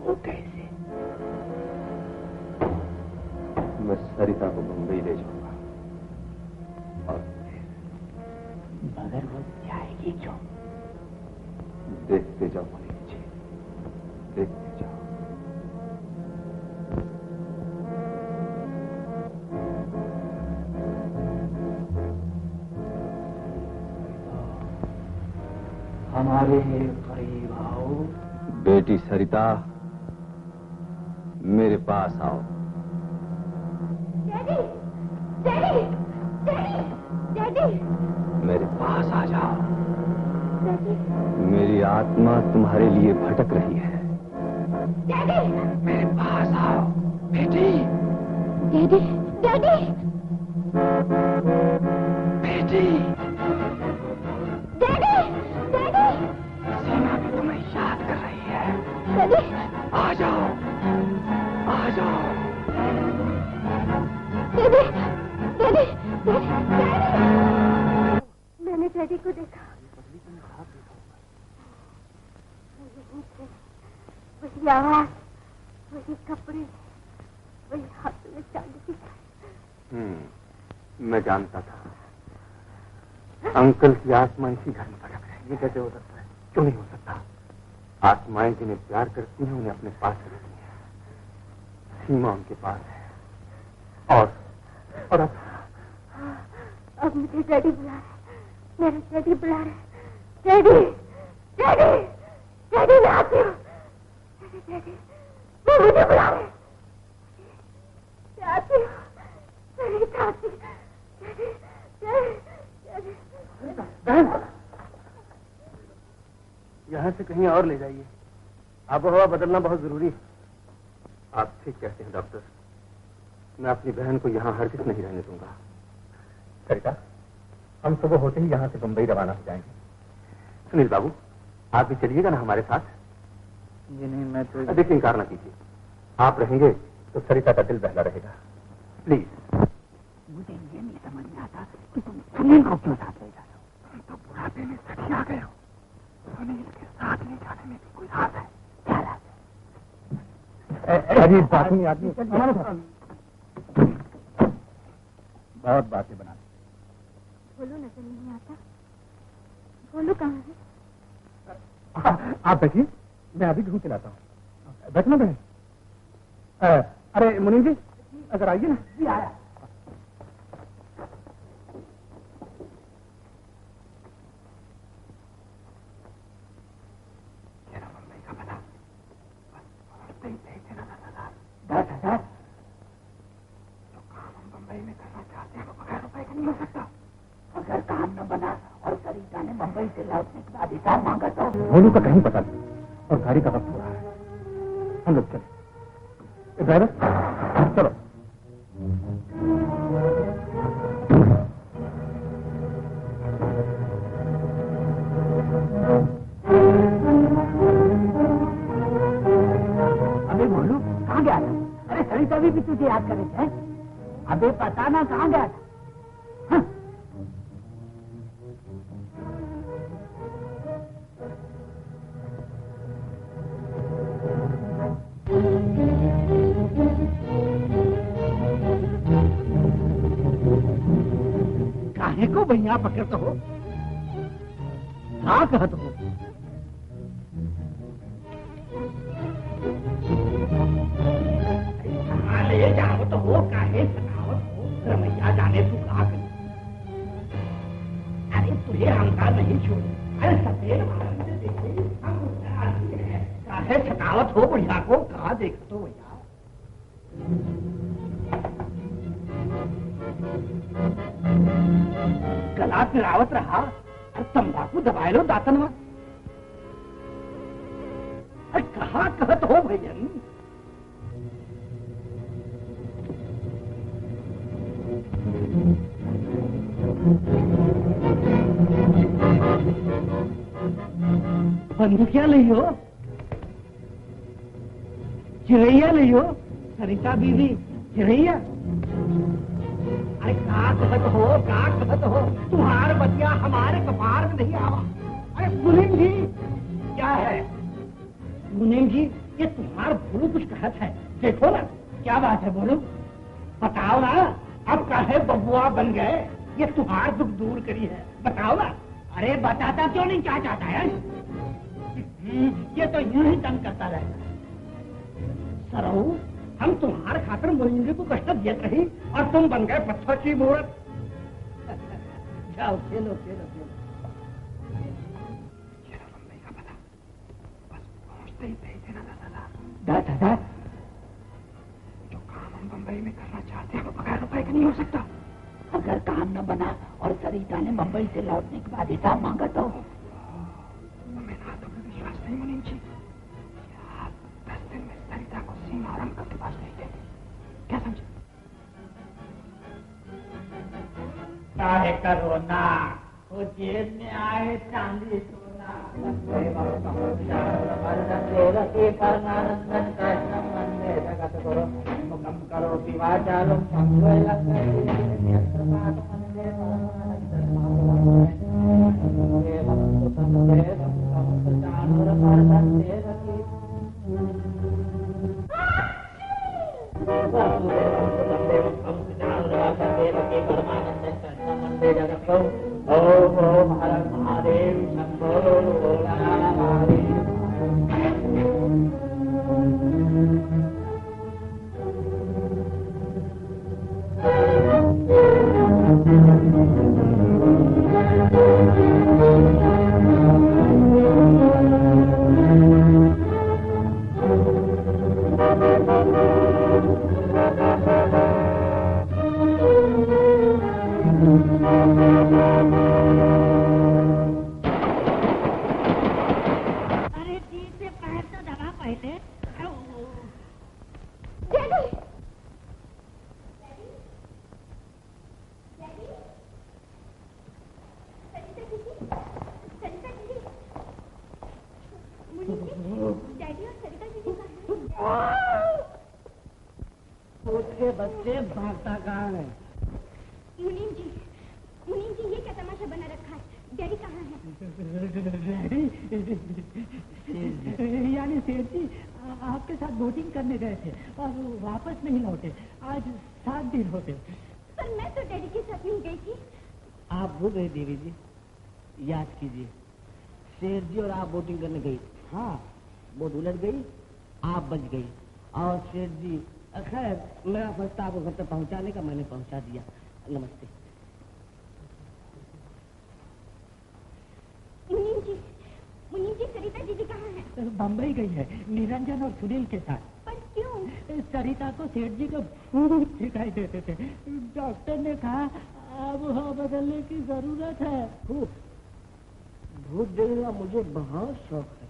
वो कैसे?
मैं सरिता को मुंबई ले जाऊंगा। और
मगर वो जाएगी क्यों?
देखते जाओ मुनीम जी, देखते जाओ।
हमारे करीब आओ।
बेटी सरिता, मेरे पास आओ।
डैडी, डैडी, डैडी, डैडी,
मेरे पास आ जाओ।
डैडी,
मेरी आत्मा तुम्हारे लिए भटक रही है।
डैडी,
मेरे पास आओ बेटी।
डैडी, डैडी,
बेटी,
डैडी, डैडी,
सीमा भी तुम्हें याद कर रही है।
डैडी,
आ जाओ, आ जाओ।
डैडी, डैडी, डैडी, मैंने डैडी को देखा। वही आवाज, वही कपड़े, वही हाथ में चांदी की थाली।
मैं जानता था अंकल की आत्मा इसी घर में भटक रही है। ये कैसे हो सकता है? क्यों नहीं हो सकता? आत्माएं जिन्हें प्यार करती हैं उन्हें अपने पास रखती हैं। सीमा उनके पास है। और
अब मुझे डैडी बुला रहे, मेरे डैडी बुला रहे। डैडी, डैडी, डैडी मैं आती हूँ। डैडी, डैडी, वो मुझे बुला रहे। मैं आती हूँ, मेरी आती। Daddy, daddy, daddy.
यहाँ से कहीं और ले जाइए। आबोहवा बदलना बहुत जरूरी है। आप ठीक कहते हैं डॉक्टर। मैं अपनी बहन को यहाँ हरगिज नहीं रहने दूंगा। सरिता, हम सुबह होते ही यहाँ से बंबई रवाना हो जाएंगे। सुनील बाबू, आप भी चलिएगा ना हमारे साथ?
जी नहीं, मैं तो
देखिए, इनकार ना कीजिए। आप रहेंगे तो सरिता का दिल बहला रहेगा। प्लीज।
मुझे ये नहीं समझ में आता कि तुम सुनील को क्यों साथ ले जा रहे हो? तुम तो बुढ़ापे में सठी आ गए हो। सुनील के साथ ले जाने में भी कोई राज है? क्या राज है?
अरे बातूनी आदमी बहुत बातें बना।
बोलो, नजर नहीं आता। बोलो कहाँ है?
आप बैठिए, मैं अभी ढूंढ के लाता हूँ। बैठना बहन। अरे मुनीम जी, अगर आइए ना।
जी आया।
मुंबई का पता।
10,000। जो काम हम बंबई में करना चाहते हैं वो बगैर रुपए का नहीं हो सकता। अगर काम न बना और सरिता ने बंबई से लौटने का अधिकार मांगा तो
भोलू का कहीं पता नहीं और गाड़ी का वक्त हो रहा है। हम लोग चले। ड्राइवर, चलो।
अबे भोलू, कहाँ गया था? अरे सरिता भी तुझे याद कर रही है। अबे पता ना कहाँ गया था? हाँ। काहे को भैया पकड़ते हो? हाँ कहते हो? ले जाओ तो हो, काहे सतावत हो? रमैया जाने तू कहा कर। अरे तुझे हमका नहीं छोड़। अरे सफेद मारन से देखे हम आती है। काहे सतावत हो बढ़िया को? कहा देख तो भैया। गला पिरावत रहा और तंबाकू दबाए लो दातन में। अरे कहा कहत हो भैयन? बंदूकिया ले हो, चिड़ैया ले हो, सरिता बीवी चिड़ैया। अरे का कहत हो? तुम्हारे बतिया हमारे कपार में नहीं आवा। अरे मुनीम जी, क्या है? मुनीम जी, ये तुम्हारा भोलू कुछ कहत है। देखो ना, क्या बात है बोलो? बताओ ना, अब काहे बबुआ बन गए? ये तुम्हार दुख दूर करी है, बताओ ना। अरे बताता क्यों नहीं, क्या चाहता है? ये तो यूं ही तंग करता रहता है। सरऊ, हम तुम्हारे खातिर मुनिंद्री को कष्ट देते रही और तुम बन गए पत्थर की मूर्त। जाओ खेलो खेलो खेलो। मम्मी का पता बस पहुंचते ही भेज देना दादा। जो काम हम बम्बई में करना चाहते हैं वो बगैर रुपए का नहीं हो सकता। अगर काम न बना और सरिता ने मुंबई से लौटने के बाद हिसाब मांगा तो हमें ना तो विश्वास नहीं मुनीम जी। 10 दिन में सरिता को सीमा और अंकल के पास नहीं देते, क्या समझे? काहे करो ना, वो जेब में आए चांदी सोना मुकम करो विवाह चालो ओम हर महादेव शंभो महादेव।
अरे जी से पैर तो दबा पहले। डैडी, डैडी और सरिता दीदी कहाँ हैं?
उसके बच्चे भागता कहाँ है?
मुनीम जी, ये क्या तमाशा बना रखा है? डैडी कहाँ है?
यानी सेठ जी आपके साथ बोटिंग करने गए थे और वापस नहीं लौटे। आज 7 दिन हो गए।
पर मैं तो डैडी के साथ नहीं गई थी।
आप भूल गए देवी जी, याद कीजिए। शेर जी और आप बोटिंग करने गई। हाँ, बोट उलट गई, आप बच गई और शेर जी। खैर, मेरा फर्ज था आपको घर तक पहुंचाने का, मैंने पहुंचा दिया। नमस्ते।
मुनीम जी, सरिता दीदी कहाँ है?
बम्बई गई है निरंजन और सुनील के साथ।
पर क्यों?
सरिता को सेठ जी का भूत दिखाई देते थे। डॉक्टर ने कहा अब हवा बदलने की जरूरत है। भूत देखने का मुझे बहुत शौक है।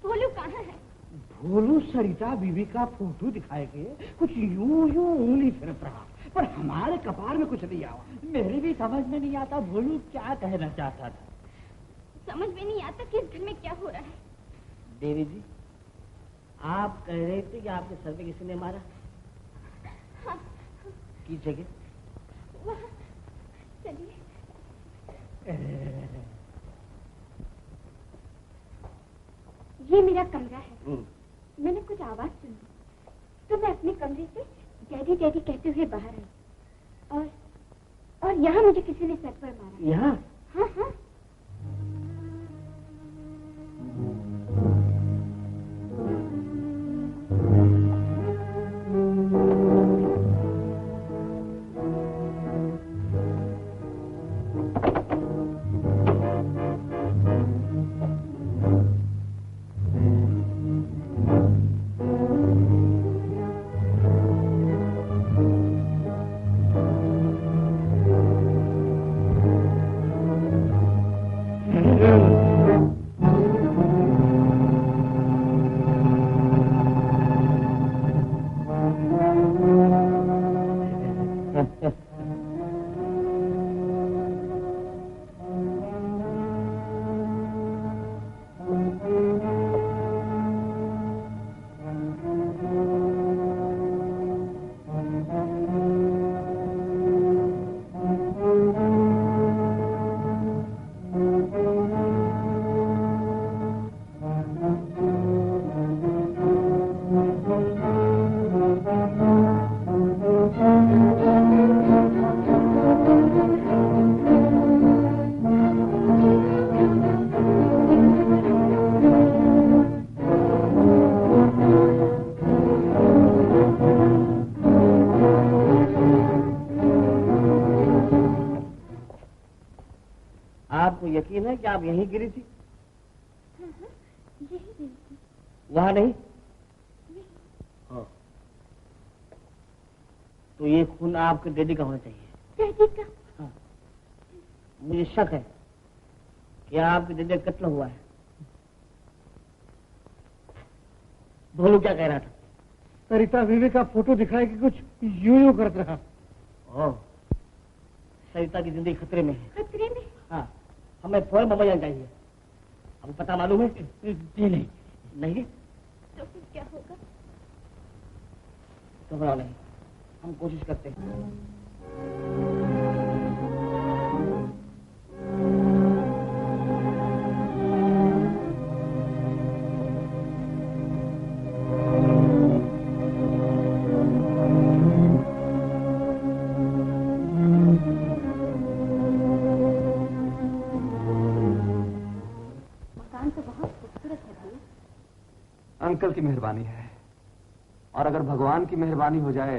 भोलू कहाँ है?
भोलू सरिता बीवी का फोटो दिखाए गए, कुछ यूं उंगली फिरत रहा, पर हमारे कपार में कुछ नहीं आया। मेरी भी समझ में नहीं आता भोलू क्या कहना चाहता था।
समझ में नहीं आता कि इस घर में क्या हो रहा है।
देवी जी, आप कह रहे थे कि आपके सर पे किसी ने मारा?
हाँ।
किस जगह?
वहाँ, चलिए। ये मेरा कमरा है। मैंने कुछ आवाज सुनी तो मैं अपने कमरे से डैडी डैडी कहते हुए बाहर आई और यहाँ मुझे किसी ने सर पर मारा।
यहाँ?
हाँ हाँ।
आप यहीं गिरी थी?
यही गिरी थी।
वहां नहीं? हाँ। तो ये खून आपके डैडी का होना चाहिए।
डैडी का?
हाँ। मुझे शक है कि आपके डैडी का कत्ल हुआ है। भोलू क्या कह रहा था?
सरिता बीवी का फोटो दिखाए कि कुछ यूं करत रहा।
ओह, सरिता की जिंदगी खतरे में है।
खतरे में?
हाँ, हमें फौरन बम्बई जाना चाहिए। हमको पता मालूम है? नहीं नहीं।
तो फिर क्या होगा?
घबराओ नहीं, हम कोशिश करते हैं।
अंकल की मेहरबानी है, और अगर भगवान की मेहरबानी हो जाए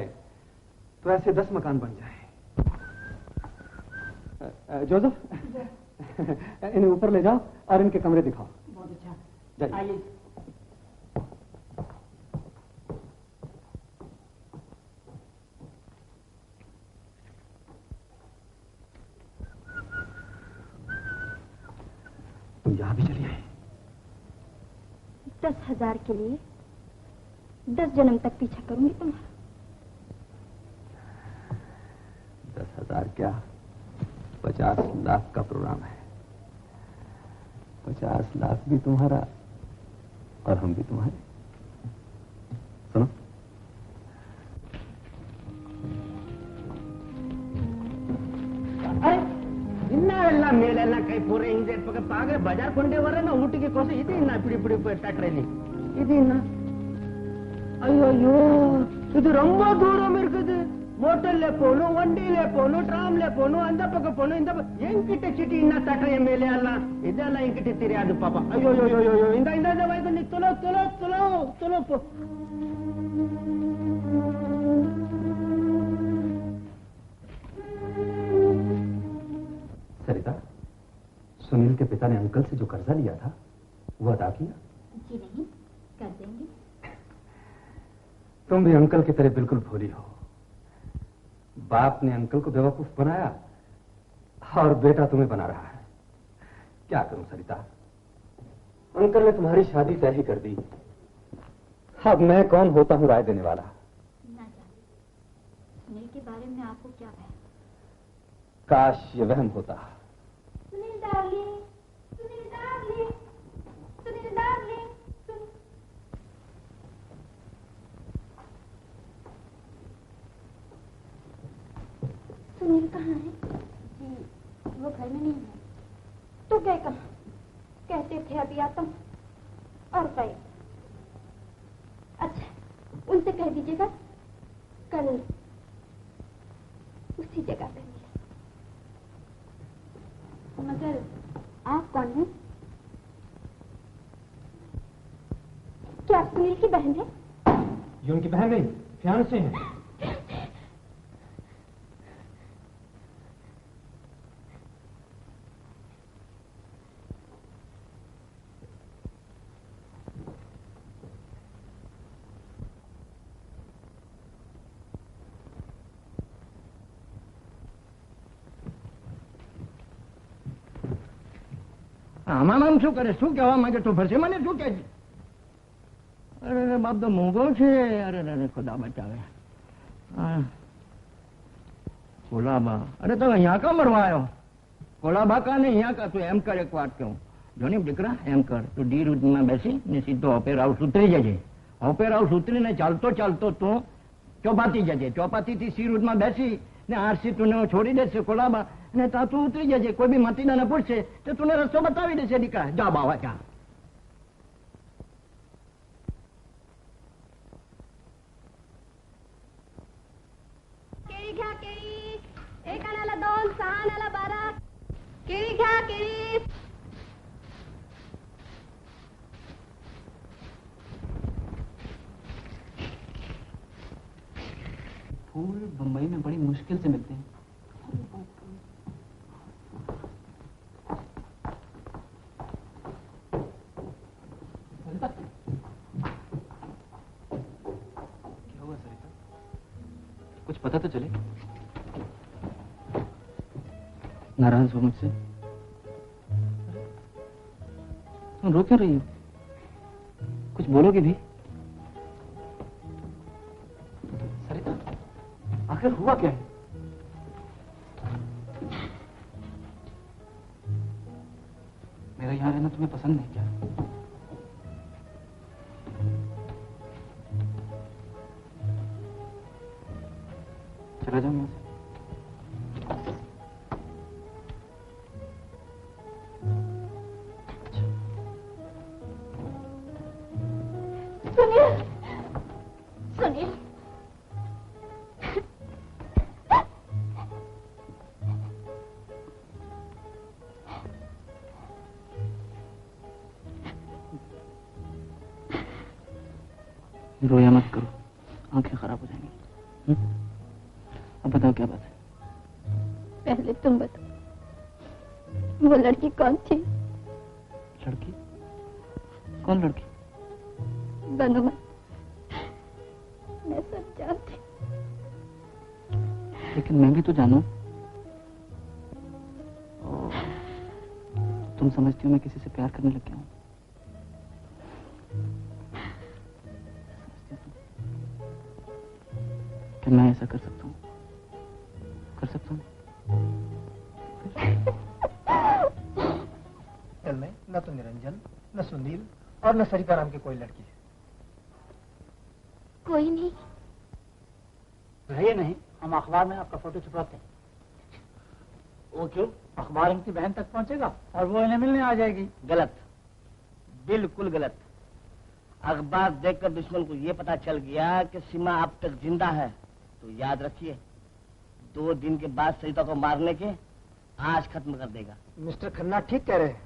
तो ऐसे 10 मकान बन जाए। जोसेफ, इन्हें ऊपर ले जाओ और इनके कमरे दिखाओ।
बहुत अच्छा,
जाइए।
आइए।
तुम यहां भी चली आई?
10,000 के लिए 10 जन्म तक पीछा करूंगी तुम्हारा।
10,000 क्या, 50 लाख का प्रोग्राम है। 50 लाख भी तुम्हारा और हम भी तुम्हारे। सुनो,
ಇನ್ನೆಲ್ಲ ಮೇಲೆಲ್ಲ ಕೈ ಪೂರ ಹಿಂದೆ ಪಾಗ್ರೆ ಬಜಾರ್ ಕೊಂಡೇವರ ಊಟಿಗೆ ಕೋಸ ಇದು ಇನ್ನ ಪಿಡಿ ಪಿಡಿ ಟ್ರಾಕ್ಟರ್ಲಿ ಇದು ಇನ್ನ ஐயோ இது ரொம்ப தூரம் இருக்குது. மோட்டர்ல போகணும், வண்டியில போகணும், டிராம்ல போகணும், அந்த பக்கம் போகணும், இந்த என்கிட்ட சிட்டி என்ன தட்டுற மேலே எல்லாம் இதெல்லாம் என்கிட்ட தெரியாது பாப்பா. ஐயோ இந்த இந்த வயது நீ துளோ துளோ துளோ துளோ போ.
सरिता, सुनील के पिता ने अंकल से जो कर्जा लिया था वो अदा किया?
जी नहीं, कर देंगे।
तुम भी अंकल की तरह बिल्कुल भोली हो। बाप ने अंकल को बेवकूफ बनाया और बेटा तुम्हें बना रहा है। क्या करूं सरिता, अंकल ने तुम्हारी शादी तय ही कर दी। अब मैं कौन होता हूं राय देने वाला?
ना जाने सुनील के बारे में आपको क्या वहम?
काश ये वहम होता।
Sunil darling, Sunil darling, Sunil darling, Sunil कहाँ है? जी वो घर में नहीं है। तो गए कहाँ? कहते थे अभी आता हूँ और गए। अच्छा उनसे कह दीजिएगा कल उसी जगह पे मिले। मगर आप कौन हैं? क्या आप सुनील की बहन है?
ये उनकी बहन नहीं, फियांसे हैं।
આમાં શું કરે, શું કહેવા માંગે તો ભરશે મને શું કહે? અરે બાપ તો મોંઘો છે. અરે ખુદા બચાવે. કોલાબા, અરે તો અહીંયા કા મરવા આવ્યો? કોલાબા કા ને અહીંયા કા? તું એમ કર, એક વાત કહું જોની દીકરા, એમ કર તું ડી રૂટમાં બેસી ને સીધો ઓપેર હાઉસ ઉતરી જજે. ઓપેર હાઉસ ઉતરીને ચાલતો ચાલતો તું ચોપાતી જજે. ચોપાતીથી સી રૂટમાં બેસી ને આરસી તું છોડી દેશે કોલાબા ને તા તું ઉતરી જજે. કોઈ બી મતીદાને પૂછશે તો તુને રસ્તો બતાવી દેશે દીકરા. જા બાવા જા.
केळी घ्या केळी, एक आणायला 2, 6 आणायला 12. केळी घ्या केळी.
फूल बम्बई में बड़ी मुश्किल से मिलते हैं। कुछ पता तो चले। नाराज हो मुझसे? तुम रो क्यों रही हो? कुछ बोलोगे भी? सरिता, आखिर हुआ क्या है? मेरा यहाँ रहना तुम्हें पसंद नहीं क्या? चला जाऊँ यहाँ से?
सुनील, सुनील,
रोया मत करो, आंखें खराब हो जाएंगी। अब बताओ क्या बात है?
पहले तुम बताओ, वो लड़की कौन थी?
लड़की? कौन लड़की?
बनो मत, मैं सब जानती।
लेकिन मैं भी तो जानूं। तुम समझती हो मैं किसी से प्यार करने लग गया हूँ? क्या मैं ऐसा कर सकता हूँ? कर सकता हूँ?
में न तो निरंजन, न सुनील और न सरिता नाम की कोई लड़की है।
कोई नहीं।
रहिए नहीं, हम अखबार में आपका फोटो छुपाते हैं। वो क्यों? अखबार इनकी बहन तक पहुंचेगा और वो इन्हें मिलने आ जाएगी।
गलत, बिल्कुल गलत। अखबार देखकर दुश्मन को ये पता चल गया कि सीमा अब तक जिंदा है, तो याद रखिए 2 दिन के बाद सरिता को मारने के आज खत्म कर देगा।
मिस्टर खन्ना ठीक कह रहे हैं।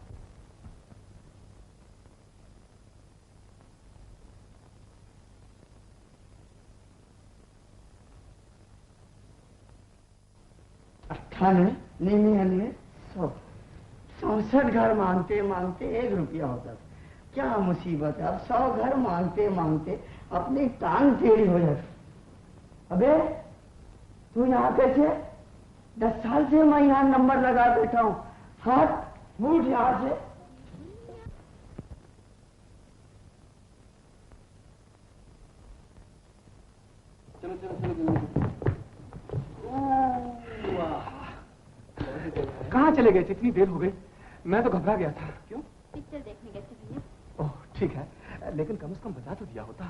निन्यानवे 100 64 घर मांगते मांगते 1 रुपया होता था। क्या मुसीबत है, अब 100 घर मांगते मांगते अपनी टांग टेढ़ी हो जाती। अबे तू यहाँ कैसे? 10 साल से मैं यहाँ नंबर लगा बैठा हूँ। हाथ उठ यहाँ से।
चलो चलो चलो। कहाँ चले गए थे? इतनी देर हो गई, मैं तो घबरा गया था। क्यों?
पिक्चर देखने गए थे भैया।
ओह ठीक है, लेकिन कम से कम बता तो दिया होता।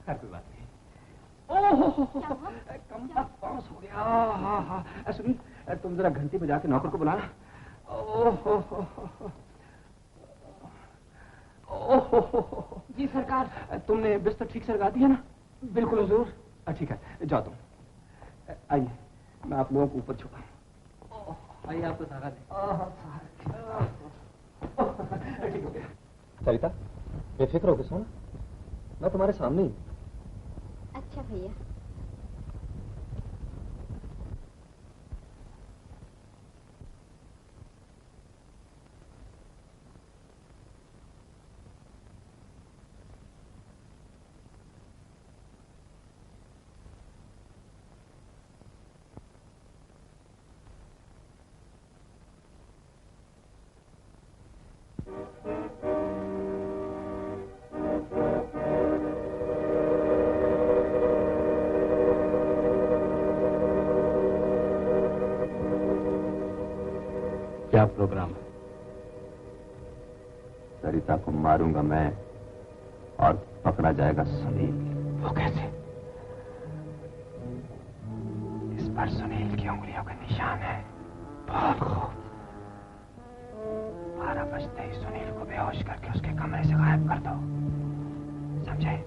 खैर कोई बात नहीं। ओह कम पास हो गया। हाँ हाँ सुनी, तुम जरा घंटी बजा के नौकर को बुलाना। ओह
जी सरकार।
तुमने बिस्तर ठीक से लगा दिया ना?
बिल्कुल हुजूर।
ठीक है, जाओ तुम। आइए मैं आप लोगों को ऊपर छुपाऊं।
आइए आपको सहारा दे।
ठीक हो गया। सरिता बेफिक्र होकर सोना, मैं तुम्हारे सामने ही।
अच्छा भैया।
क्या प्रोग्राम है?
सरिता को मारूंगा मैं और पकड़ा जाएगा सुनील।
वो कैसे? इस पर सुनील की उंगलियों का निशान है। बहुत खूब। 12 बजते ही सुनील को बेहोश करके उसके कमरे से गायब कर दो, समझे?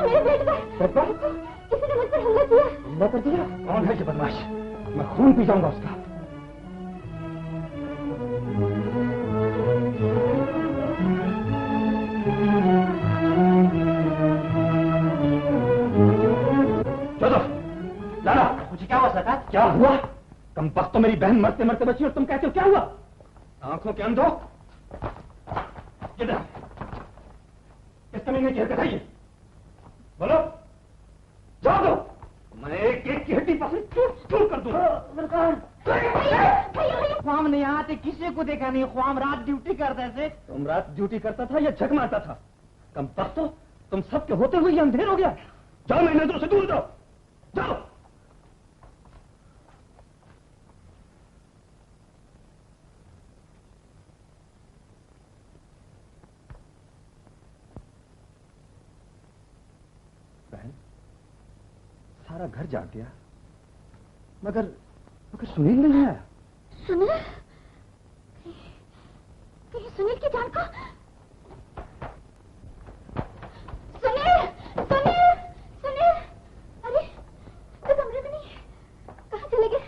मेरे पेट पर किसी ने मुझ पर हमला किया।
हमला कर दिया? कौन है ये बदमाश? मैं खून पी जाऊंगा उसका। लाला, मुझे क्या हुआ सरकार? क्या हुआ? कम वक्त तो मेरी बहन मरते मरते बची और तुम कहते हो क्या हुआ? आंखों के अंधो, किधर? किस कमीने की हरकत है ये? बोलो, जाओ दो, मैं एक एक की हड्डी पकड़ चूर कर दूंगा।
ख्वाम नहीं आते, किसी को देखा नहीं। ख्वाम रात ड्यूटी करते थे।
तुम रात ड्यूटी करता था या झक मारता था? कम वक्त तो तुम सबके होते हुए ये अंधेर हो गया। जाओ, मेरी नजरों से दूर जाओ, जाओ। बहन, सारा घर जाग गया, मगर सुनील नहीं आया।
सुनील? कहीं सुनील की जान को? सुनील, सुनील, सुनील! अरे, तो कमरे में नहीं है। कहाँ चले गए?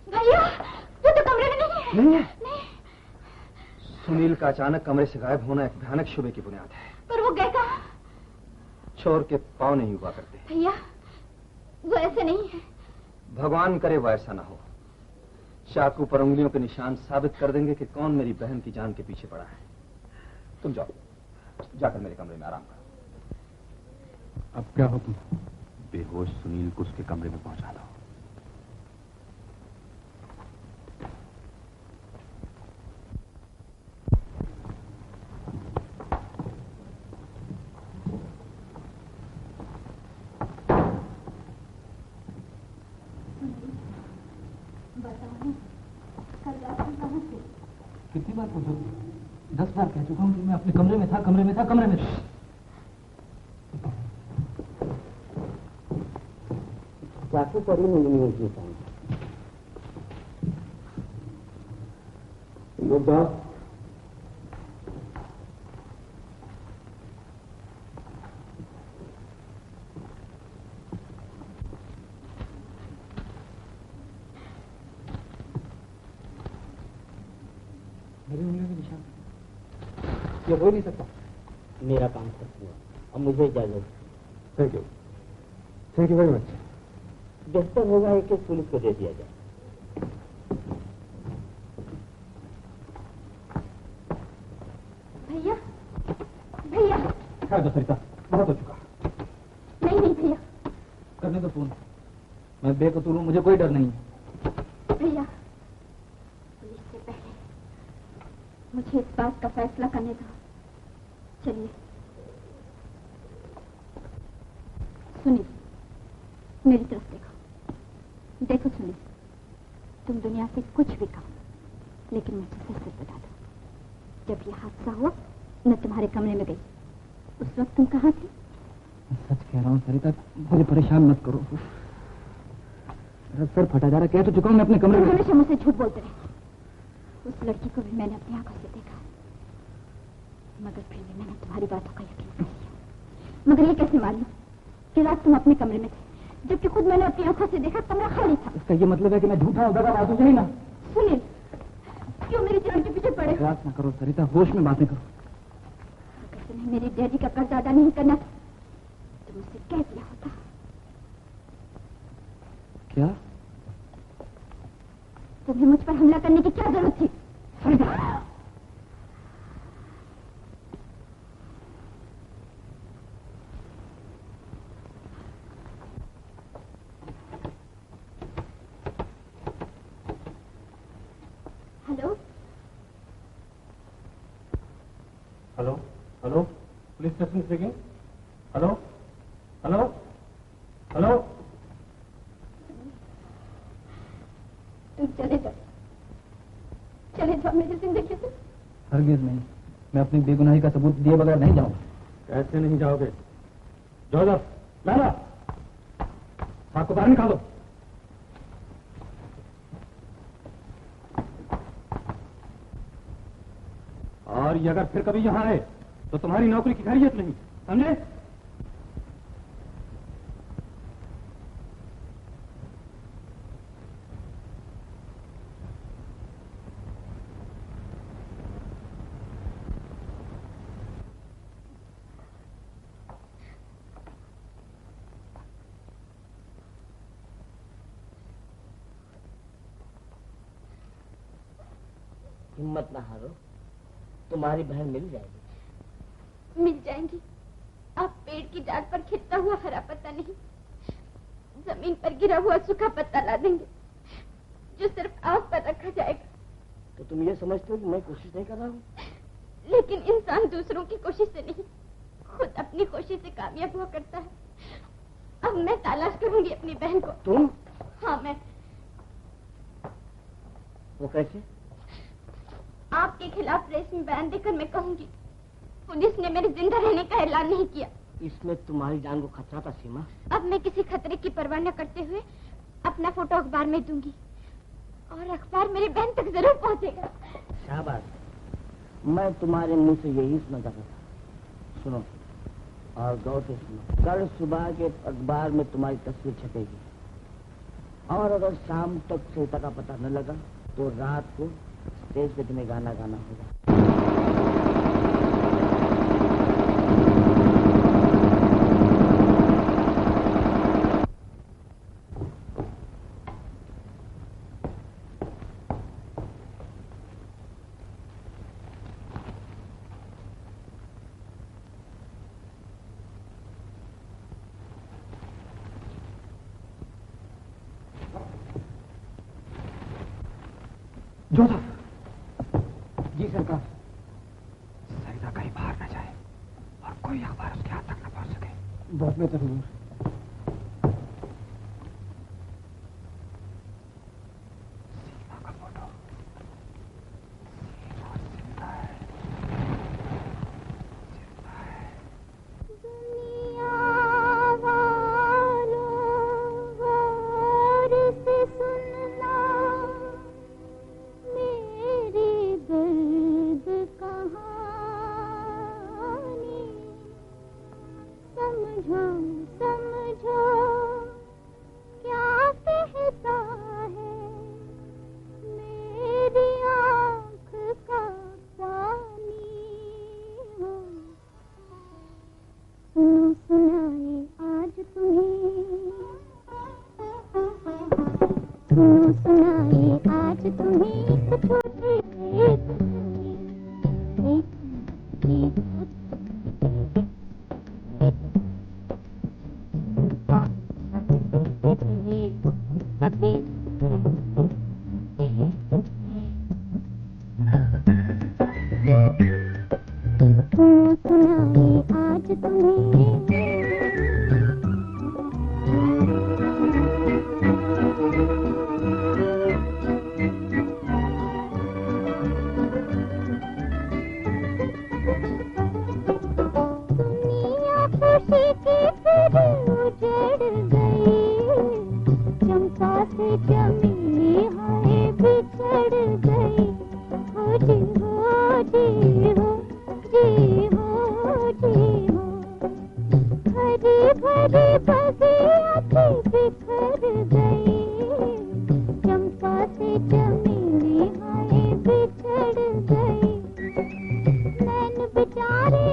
भैया, वो तो कमरे में नहीं है।
नहीं है?
नहीं।
सुनील का अचानक कमरे से गायब होना एक भयानक शुबे की बुनियाद है।
पर वो गए कहाँ?
चोर के पांव नहीं हुआ करते।
भैया, वो ऐसे नहीं है।
भगवान करे वो ऐसा ना हो। चाकू पर उंगलियों के निशान साबित कर देंगे कि कौन मेरी बहन की जान के पीछे पड़ा है। तुम जाओ, जाकर मेरे कमरे में आराम करो।
अब क्या हुक्म? बेहोश सुनील को उसके कमरे में पहुंचा दो।
कितनी बार पूछोगे? 10 बार कह चुका हूँ कि मैं अपने कमरे में था, कमरे में था, कमरे में था।
चाकू पड़ी नहीं होती है।
मेरी उंगलियों के निशान ये हो ही नहीं सकता।
मेरा काम खत्म हुआ, अब मुझे इजाजत।
Thank you, thank you very much.
बेहतर होगा कि पुलिस को दे दिया जाए।
भैया, भैया!
खैर दो सरिता, बहुत हो चुका।
नहीं नहीं भैया।
करने दो फोन। मैं बेकसूर हूँ, मुझे कोई डर नहीं है।
भैया, पुलिस से पहले मुझे इस बात का फैसला करने दो। चलिए। सुनिए, मेरी तरफ देखो। देखो सुनिए, तुम दुनिया से कुछ भी कहो, लेकिन मुझे सच सच बता दो। जब यह हादसा हुआ, मैं तुम्हारे कमरे में गई। उस वक्त तुम कहाँ थी?
सच कह रहा हूँ सरिता, मुझे परेशान मत करो। मेरा सर फटा जा रहा, कह तो चुका हूँ मैं अपने कमरे में।
हमेशा मुझसे झूठ बोलते रहे। उस लड़की को भी मैंने अपनी आंखों से देखा, मगर फिर भी मैंने तुम्हारी बातों का यकीन नहीं किया। मगर ये कैसे मालूम कि रात तुम अपने कमरे में थे, जबकि खुद मैंने अपनी आंखों से देखा कमरा खाली था।
इसका ये मतलब है कि मैं झूठा हूँ, दगाबाज हूँ, यही ना?
सुनील, क्यों मेरी जान के पीछे पड़े?
प्रयास ना करो सरिता, होश में बातें करो।
अगर तुम्हें मेरी डैडी का कर्ज अदा नहीं करना तो मुझसे कह दिया होता।
क्या?
तुम्हें मुझ पर हमला करने की क्या जरूरत थी? Hello
hello hello, police station speaking. Hello hello hello.
तुम चले जाओ, चले जाओ मेरी जिंदगी से।
हरगिज नहीं, मैं अपनी बेगुनाही का सबूत दिए बगैर नहीं जाऊंगा।
कैसे नहीं जाओगे? जोसेफ, लाला, आपको बाहर निकालो। और ये अगर फिर कभी यहाँ आए तो तुम्हारी नौकरी की खैरियत नहीं, समझे?
हिम्मत ना हारो, तुम्हारी बहन मिल जाएगी।
मिल जाएंगी। आप पेड़ की डाल पर खिलता हुआ हरा पत्ता नहीं, जमीन पर गिरा हुआ सूखा पत्ता ला देंगे जो सिर्फ आग पर रखा जाएगा।
तो तुम ये समझते हो कि मैं कोशिश नहीं कर रहा हूँ?
लेकिन इंसान दूसरों की कोशिश से नहीं, खुद अपनी कोशिश से कामयाब हुआ करता है। अब मैं तलाश करूंगी अपनी बहन को।
तुम?
हाँ मैं।
वो कैसे?
आपके खिलाफ प्रेस में बयान देकर मैं कहूंगी पुलिस ने मेरे जिंदा रहने का ऐलान नहीं किया।
इसमें तुम्हारी जान को खतरा था सीमा।
अब मैं किसी खतरे की परवाह न करते हुए अपना फोटो अखबार में दूंगी और अखबार मेरी बहन तक जरूर पहुंचेगा।
शाबाश, मैं तुम्हारे मुंह से यही सुना चाहता था। सुनो और गौर से सुनो। कल सुबह के अखबार में तुम्हारी तस्वीर छपेगी और अगर शाम तक श्वेता का पता न लगा तो रात को स्टेज पे तुम्हें गाना गाना होगा।
जोसेफ। जी सरकार। सरिता कहीं बाहर न जाए और कोई अखबार उसके हाथ तक न पहुंच सके। बहुत बेहतर हुआ। सीमा का फोटो। सीमा जिंदा है। जिंदा है।
दुनिया वालों गौर से सुनना, मेरी दर्द कहानी समझो समझो क्या कहता है मेरी आँख का पानी हो। सुनो सुनाए आज तुम्हें, सुनो सुनाए आज तुम्हें एक छोटी सुनो सुनाए आज तुम्हें। खुशी की फिर उजड़ गई, चंपा से चमेली हाय बिछड़ गई। हो जी हो जी हो जी हो जी हो, भरी भरी बगिया थी बिखर गई, चंपा से चमेली हाय बिछड़ गई। नैन बेचारे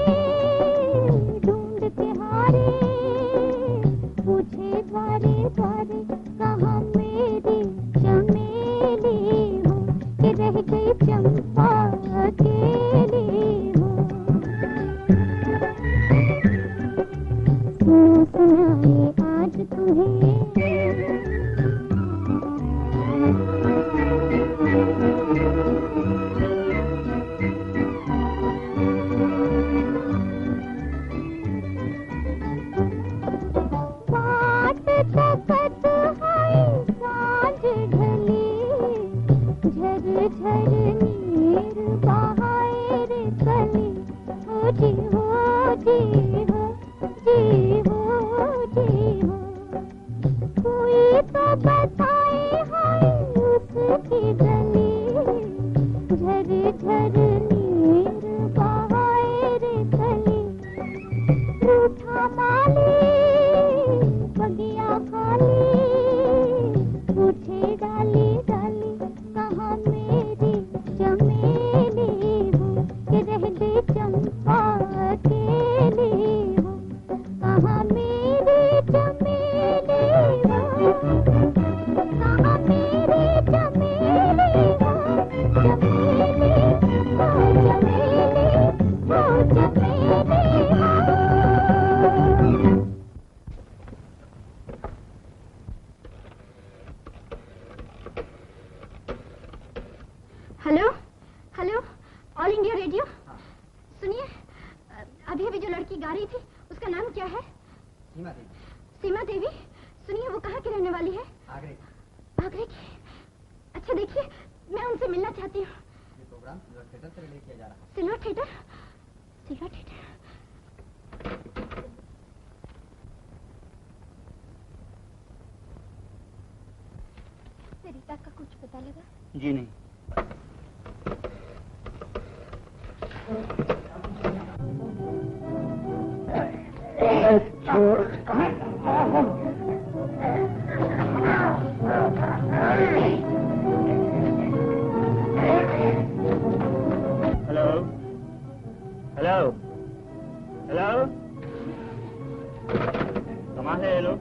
पूछे द्वारे द्वारे कहाँ मेरी चमेली हो, कि रह गई चंपा अकेली हो। सुनो सुनाए आज तुम्हें, तकत है सांझ ढली, झर झर नीर बहाए रे कली। हो जी हो जी हो जी हो जी हो, कोई तो बताए हाय उसकी गली, झर झर नीर बहाए रे कली। रूठा माली बगिया खाली, पूछे डाली डाली कहाँ मेरी चमेली हो, कि रह गई चंपा अकेली हो। कहाँ मेरी चमेली हो, कहाँ मेरी चमेली hello hello, all India radio. सुनिए, अभी अभी जो लड़की गा रही थी उसका नाम क्या है?
सीमा देवी।
सीमा देवी। सुनिए, वो कहाँ की रहने वाली है?
आगरे।
आगरे की? अच्छा देखिए, मैं उनसे मिलना चाहती हूँ।
ये प्रोग्राम सिल्वर थिएटर से रिलीज किया जा रहा है।
Silver theatre? Silver theatre. Sarita का कुछ पता लगा?
जी नहीं।
हेलो हेलो हेलो, कहाँ है ये लोग?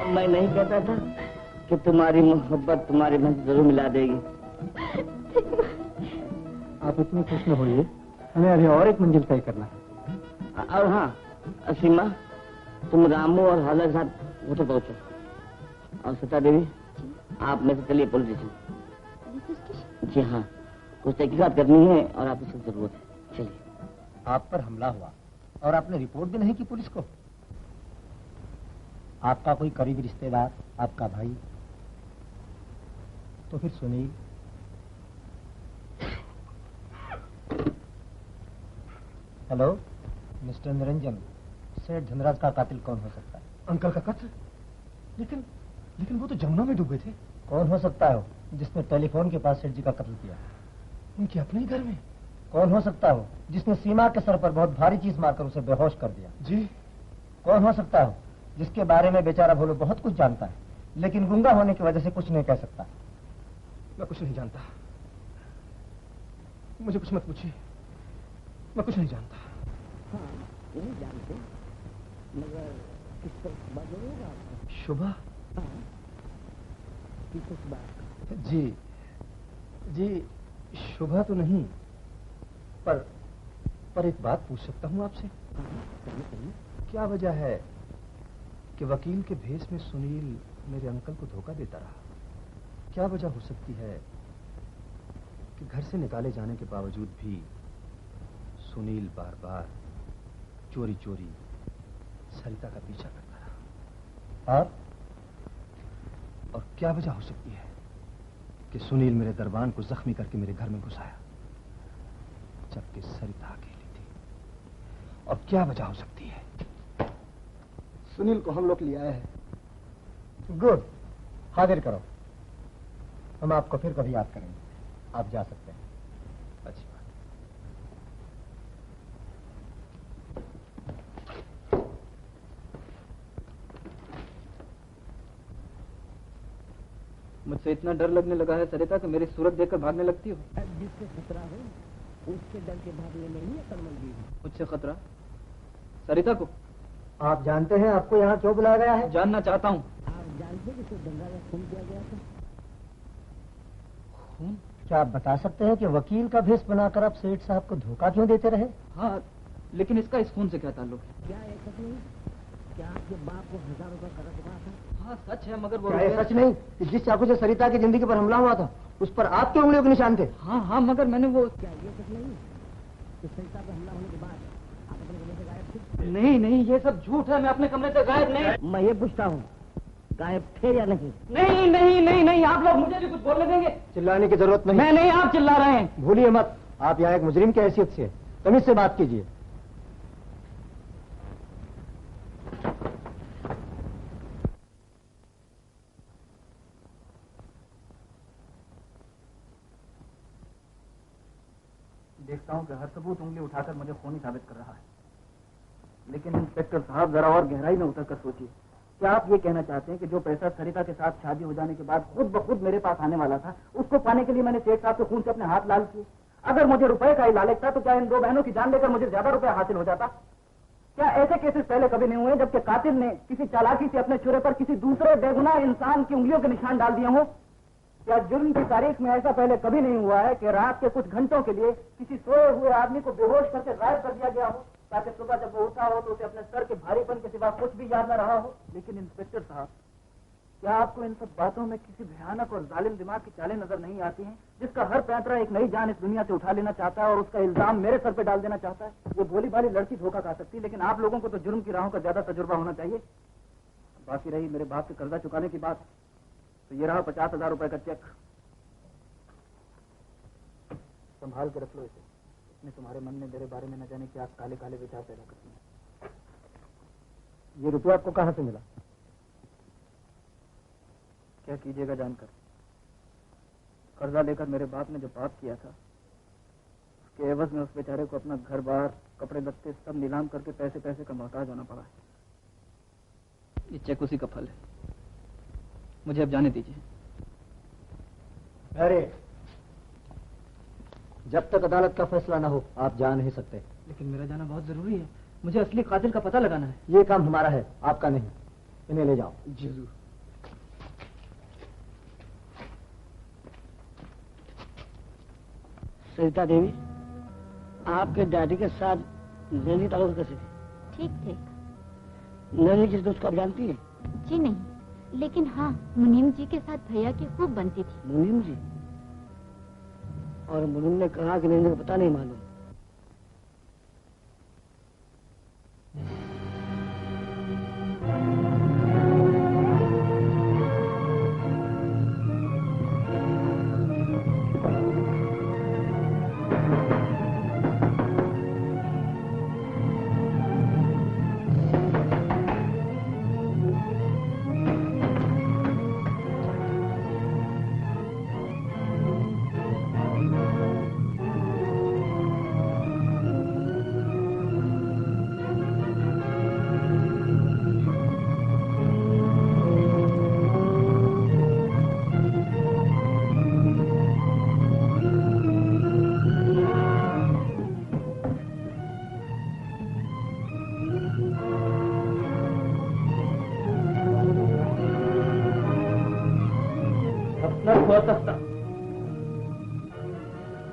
मैं नहीं कहता था कि तुम्हारी मोहब्बत तुम्हारी मन से जरूर मिला देगी।
आप इतनी खुश न होइए, हमें अभी और एक मंजिल तय करना है।
और हाँ सीमा, तुम रामू और हालर के साथ होटल पहुंचो। और सरिता देवी, आप में से चलिए पुलिस स्टेशन। जी हाँ, कुछ तहकीकात करनी है और आपको सब जरूरत है। चलिए।
आप पर हमला हुआ और आपने रिपोर्ट भी नहीं की पुलिस को? आपका कोई करीबी रिश्तेदार, आपका भाई? तो फिर सुनील। हेलो मिस्टर निरंजन, सेठ धनराज का कातिल कौन हो सकता है?
अंकल का कत्ल? लेकिन वो तो जमुना में डूबे थे।
कौन हो सकता है जिसने टेलीफोन के पास सेठ जी का कत्ल किया?
उनके अपने ही घर में।
कौन हो सकता हो जिसने सीमा के सर पर बहुत भारी चीज मारकर उसे बेहोश कर दिया?
जी।
कौन हो सकता हो जिसके बारे में बेचारा भोलू बहुत कुछ जानता है, लेकिन गूंगा होने की वजह से कुछ नहीं कह सकता?
मैं कुछ नहीं जानता, मुझे कुछ मत पूछिए, मैं कुछ नहीं जानता।
हाँ, नहीं जानते, मगर किस पर सुबह जरूर आपको?
शुभा?
हाँ, किस पर सुबह?
जी जी, शुभा तो नहीं, पर एक बात पूछ सकता हूँ आपसे?
कहिए।
क्या वजह है कि वकील के भेष में सुनील मेरे अंकल को धोखा देता रहा? क्या वजह हो सकती है कि घर से निकाले जाने के बावजूद भी सुनील बार बार चोरी चोरी सरिता का पीछा करता रहा? और क्या वजह हो सकती है कि सुनील मेरे दरबान को जख्मी करके मेरे घर में घुसाया जबकि सरिता अकेली थी? और क्या वजह हो सकती है?
सुनील को हम लोग ले आए हैं। गुड, हाजिर करो, हम आपको फिर कभी याद करेंगे। आप जा सकते हैं।
अच्छी बात।
मुझसे इतना डर लगने लगा है सरिता कि मेरी सूरत देखकर भागने लगती हो।
जिससे खतरा हो उसके डर के भागने में ही अकल मंदी है।
मुझसे खतरा? सरिता को?
आप जानते हैं आपको यहाँ क्यों बुलाया गया है?
जानना चाहता हूँ।
आप जानते हैं कि दंगा खून किया गया था?
खून?
क्या आप बता सकते हैं कि वकील का भेष बनाकर आप सेठ साहब को धोखा क्यों देते रहे?
हाँ, लेकिन इसका इस खून से क्या ताल्लुक है?
क्या ऐसा नहीं? क्या आपके बाप को 1000 रुपए कर्ज हुआ था?
हाँ सच है, मगर वो
क्या ये सच नहीं कि जिस चाकू से सरिता की जिंदगी पर हमला हुआ था उस पर आपके उंगलियों के निशान थे?
हाँ हाँ, मगर मैंने वो...
क्या ये सच नहीं कि सरिता पर हमला होने के बाद आप अपने कमरे से गायब थे?
नहीं नहीं, ये सब झूठ है। मैं अपने कमरे से गायब नहीं।
मैं ये पूछता हूँ, गायब थे या नहीं?
नहीं नहीं नहीं नहीं, आप लोग मुझे भी कुछ बोलने देंगे?
चिल्लाने की जरूरत नहीं।
मैं नहीं, आप चिल्ला रहे हैं।
भूलिए मत, आप यहाँ एक मुजरिम की हैसियत से तमीज से बात कीजिए।
देखता हूँ कि हर सबूत उंगली उठाकर मुझे खूनी साबित कर रहा है, लेकिन इंस्पेक्टर साहब जरा और गहराई में उतर कर सोचिए।
क्या आप ये कहना चाहते हैं कि जो पैसा सरिता के साथ शादी हो जाने के बाद खुद ब खुद मेरे पास आने वाला था, उसको पाने के लिए मैंने सेठ साहब के खून से अपने हाथ लाल किए? अगर मुझे रुपए का ही लालच था तो क्या इन दो बहनों की जान लेकर मुझे ज्यादा रुपया हासिल हो जाता? क्या ऐसे केसेस पहले कभी नहीं हुए जबकि कातिल ने किसी चालाकी से अपने छुरे पर किसी दूसरे बेगुनाह इंसान की उंगलियों के निशान डाल दिए हों? क्या जुर्म की तारीख में ऐसा पहले कभी नहीं हुआ है कि रात के कुछ घंटों के लिए किसी सोए हुए आदमी को बेहोश करके गायब कर दिया गया हो ताकि सुबह जब वो उठा हो तो उसे अपने सर के भारीपन के सिवा कुछ भी याद न रहा हो? लेकिन इंस्पेक्टर साहब, क्या आपको इन सब बातों में किसी भयानक और जालिम दिमाग की चालें नजर नहीं आती हैं, जिसका हर पैंतरा एक नई जान इस दुनिया से उठा लेना चाहता है और उसका इल्जाम मेरे सर पे डाल देना चाहता है? ये भोली भाली लड़की धोखा खा सकती है, लेकिन आप लोगों को तो जुर्म की राहों का ज्यादा तजुर्बा होना चाहिए। बाकी रही मेरे बाप से कर्जा चुकाने की बात, तो ये रहा 50,000 रुपए का चेक। संभाल के रख लो इसे, इसने तुम्हारे मन में मेरे बारे में न जाने क्या काले काले विचार पैदा करती है। ये रुपया आपको कहाँ से मिला? क्या कीजिएगा जानकर? कर्जा लेकर मेरे बाप ने जो पाप किया था, उसके एवज में उस बेचारे को अपना घर बार, कपड़े लत्ते सब नीलाम करके पैसे पैसे का मोहताज होना पड़ा है। ये चेक उसी का फल है। मुझे अब जाने दीजिए।
अरे, जब तक अदालत का फैसला ना हो आप जा नहीं सकते।
लेकिन मेरा जाना बहुत जरूरी है, मुझे असली कातिल का पता लगाना है।
ये काम हमारा है, आपका नहीं। इन्हें ले जाओ।
जरूर।
सरिता देवी, आपके डैडी के साथ नैनी ताल्लुक कैसे थे?
ठीक थे।
नैनी किस दोस्त को आप जानती है?
जी नहीं, लेकिन हाँ, मुनीम जी के साथ भैया की खूब बनती थी।
मुनीम जी? और मुनीम ने कहा कि नैनी को पता नहीं मालूम।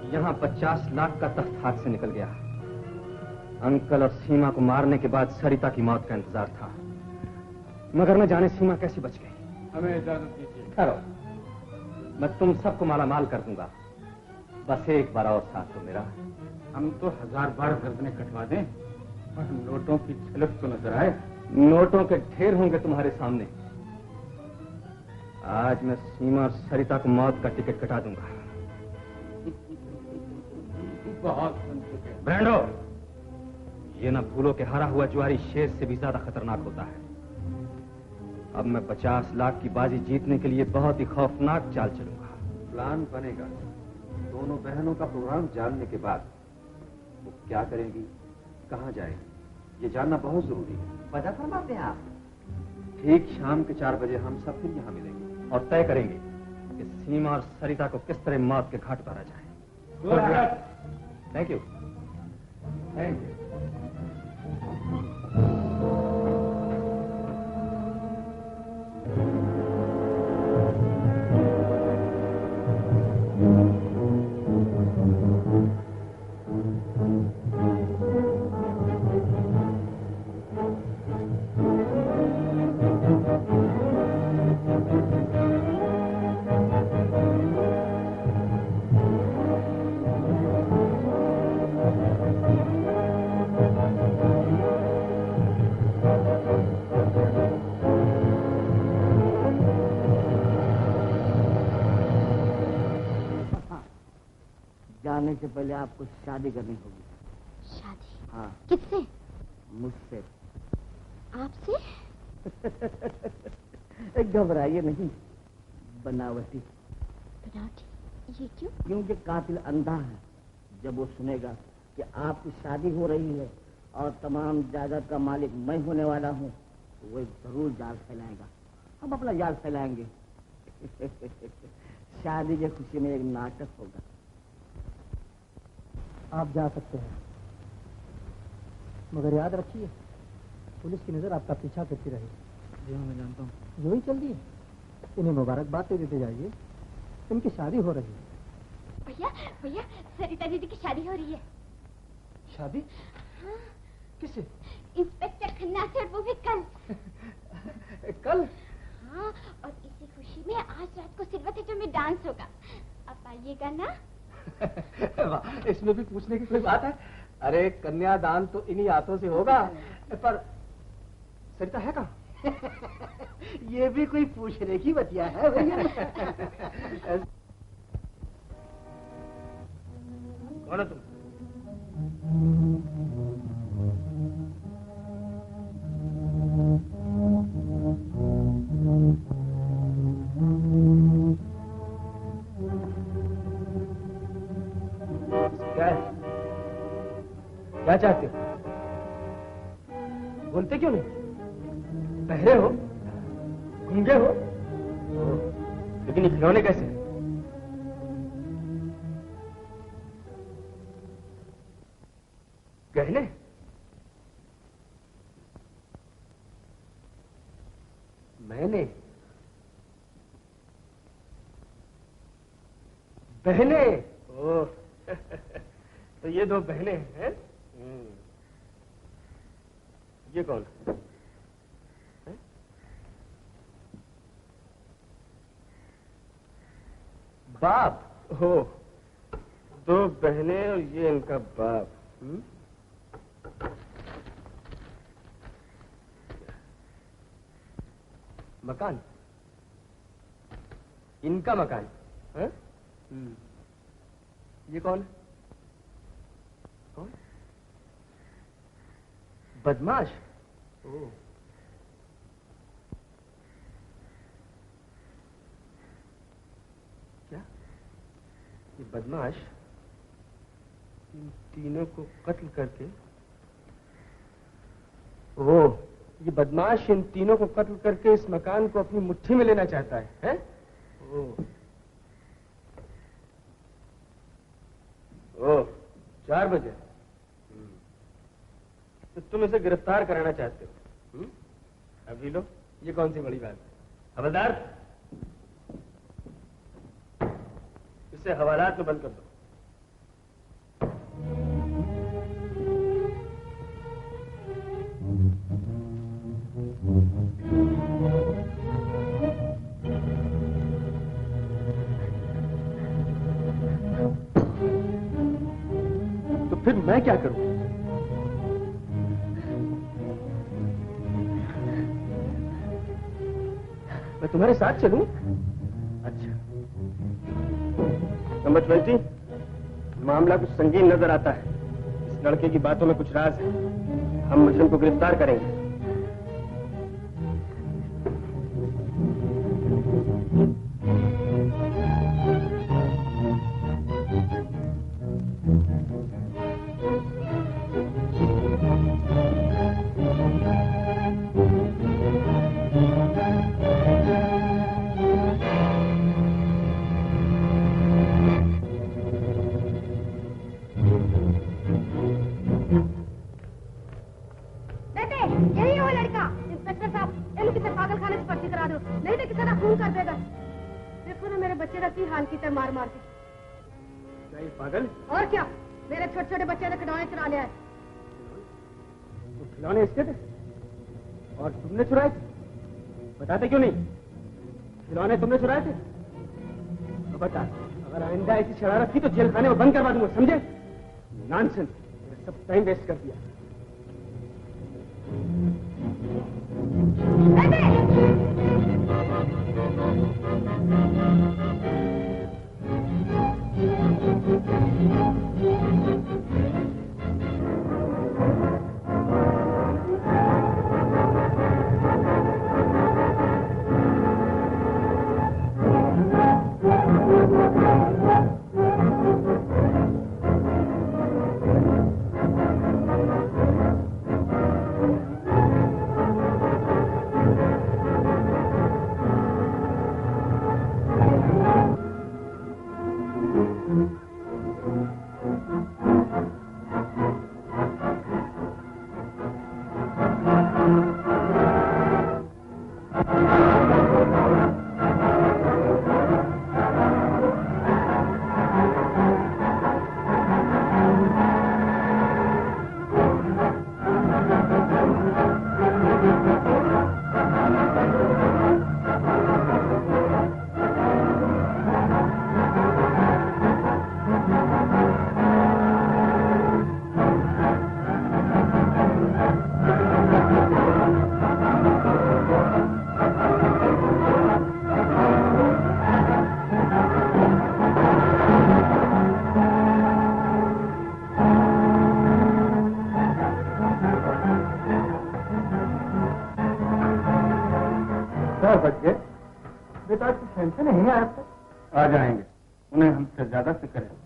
यहाँ 50 लाख का तख्त हाथ से निकल गया। अंकल और सीमा को मारने के बाद सरिता की मौत का इंतजार था, मगर न जाने सीमा कैसे बच गई।
हमें इजाजत दीजिए।
ठहरो, मैं तुम सबको मालामाल कर दूंगा, बस एक बार और साथ दो मेरा।
हम तो 1000 बार गर्दनें कटवा दें, पर नोटों की झलक तो नजर आए।
नोटों के ढेर होंगे तुम्हारे सामने। आज मैं सीमा और सरिता को मौत का टिकट कटा दूंगा।
बहुत बन चुके हैं।
ब्रैंडो, ये ना भूलो कि हारा हुआ जुआरी शेर से भी ज्यादा खतरनाक होता है। अब मैं 50 लाख की बाजी जीतने के लिए बहुत ही खौफनाक चाल चलूंगा।
प्लान बनेगा। दोनों बहनों का प्रोग्राम जानने के बाद वो क्या करेंगी, कहाँ जाएंगी, ये जानना बहुत जरूरी है।
वजह फरमाते हैं आप?
ठीक शाम के 4 बजे हम सब फिर यहाँ मिलेंगे
और तय करेंगे कि सीमा और सरिता को किस तरह मौत के घाट उतारा जाए। Thank you.
Thank you.
जाने से पहले आपको शादी करनी होगी।
शादी?
हाँ।
किससे?
मुझसे।
आपसे?
घबराइए नहीं, बनावटी।
बनावटी? ये क्यों?
क्योंकि कातिल अंधा है। जब वो सुनेगा कि आपकी शादी हो रही है और तमाम जायदाद का मालिक मैं होने वाला हूँ,
तो वो जरूर जाल फैलाएगा, हम अपना जाल फैलाएंगे। शादी की खुशी में एक नाटक होगा।
आप जा सकते हैं, मगर याद रखिए पुलिस की नजर आपका पीछा करती रहेगी।
जी हाँ, मैं जानता हूँ।
जो ही चल दिए, इन्हें मुबारकबाद देते जाइए, इनकी शादी हो रही है।
भैया भैया, सरिता दीदी की शादी हो रही है।
शादी?
हाँ।
किससे?
इंस्पेक्टर खन्ना से, और वो भी कल।
कल?
हाँ, और इसी खुशी में आज रात को सिल्वर थिएटर में डांस होगा। आप आइएगा ना?
इसमें भी पूछने की कोई बात है? अरे कन्यादान तो इन्हीं हाथों से होगा, पर सरिता है कहाँ?
ये भी कोई पूछने की बतिया है भैया?
कौन है तुम? क्या है? क्या चाहते हो? बोलते क्यों नहीं? बहरे हो, गूंगे हो, लेकिन ये खिलौने कैसे हैं? गहने? मैंने? बहने? ओह, तो ये दो बहने हैं? ये कौन है? बाप? हो, दो बहनें और ये इनका बाप। मकान? इनका मकान है? ये कौन है? कौन? बदमाश? ओह, क्या ये बदमाश इन तीनों को कत्ल करके, ओह, ये बदमाश इन तीनों को कत्ल करके इस मकान को अपनी मुट्ठी में लेना चाहता है, हैं? ओह, 4 बजे। तो तुम इसे गिरफ्तार कराना चाहते हो? अभी लो, ये कौन सी बड़ी बात है? हवलदार, इसे हवालात में बंद कर दो। तो फिर मैं क्या करूं? मैं तुम्हारे साथ चलूं? अच्छा। नंबर 20, मामला कुछ संगीन नजर आता है। इस लड़के की बातों में कुछ राज है। हम मुजरिम को गिरफ्तार करेंगे। पागल?
और क्या, मेरे छोटे छोटे बच्चे ने खिलौने चुरा लिया है।
तो खिलौने इसके थे और तुमने चुराए थे? बताते क्यों नहीं? खिलौने तुमने चुराए थे? तो बता, अगर आइंदा ऐसी शरारत की तो जेल खाने में बंद करवा दूंगा, समझे? नॉनसेंस, सब टाइम वेस्ट कर दिया।
नहीं आए अब तक? आ जाएंगे, उन्हें हमसे ज्यादा फिक्र है।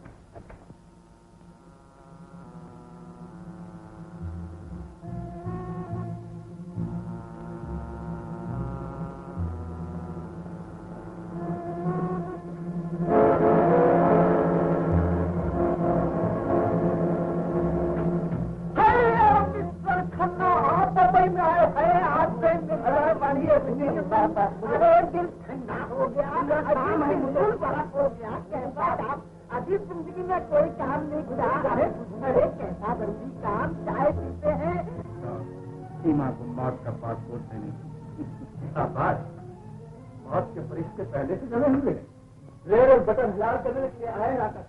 जिंदगी में कोई काम नहीं खुदा। अरे कैसा बंदी काम, चाय पीते हैं।
सीमा को मौत का पासपोर्ट देने शाबाश, मौत के फरिश्ते पहले से जमे हुए रेल और बटन हिला करने के लिए आए आकर।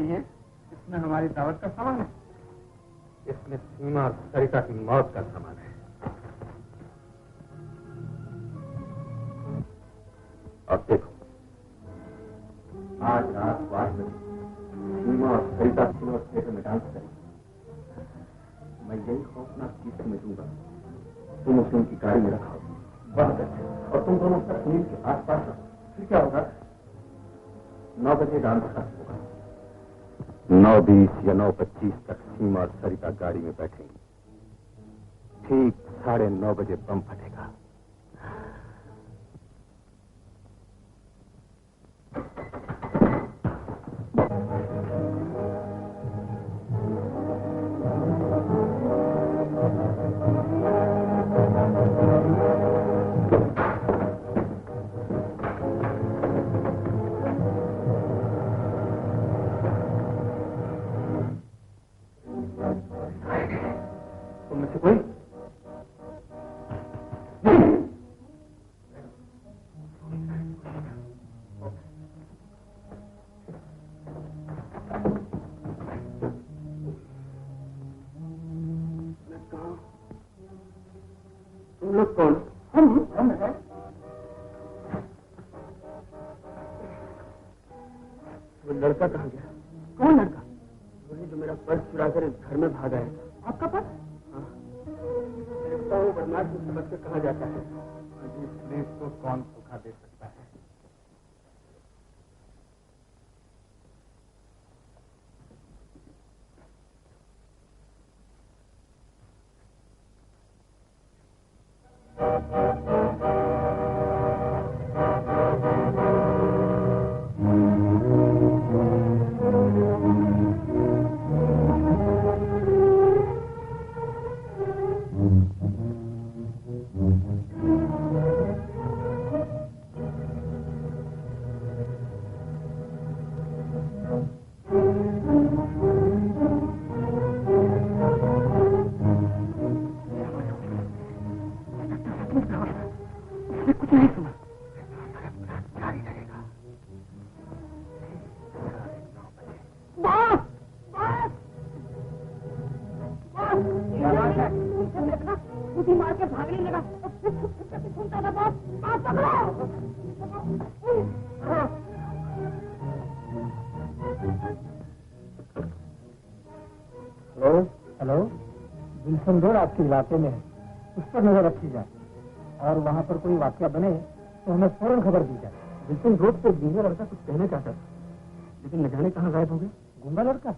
ये इसमें हमारी दावत का सामान है, इसमें सीमा और सरिता की मौत का सामान है। अब देखो, आज रात 8 बजे सीमा और सरिता सिल्वर थिएटर में डांस करेंगे। मैं यही खौफनाक चीज तुम्हें दूंगा, तुम उसे उनकी गाड़ी में रखा बहुत अच्छे, और तुम दोनों तक सुनील के आस पास रहो। फिर क्या होगा, 9 बजे डांस खत्म होगा, 9:20 या 9:25 तक सीमा और सरिता गाड़ी में बैठेंगी। ठीक 9:30 बजे बम फटेगा। लड़का कहाँ गया? कौन लड़का? वही जो मेरा पर्स चुरा कर इस घर में भाग आया था। आपका पर्स? हाँ, देखता हूँ बदमाश मुझसे बच कर कहाँ जाता है। अजी पुलिस को कौन धोखा दे सकता है? आपके इलाके में है, उस पर नजर रखी जाए, और वहाँ पर कोई वाकया बने तो हमें फौरन खबर दी जाए। बिल्कुल रोड पे गूंगा लड़का कुछ कहना चाहता था, लेकिन न जाने कहाँ गायब हो गया। गूंगा लड़का?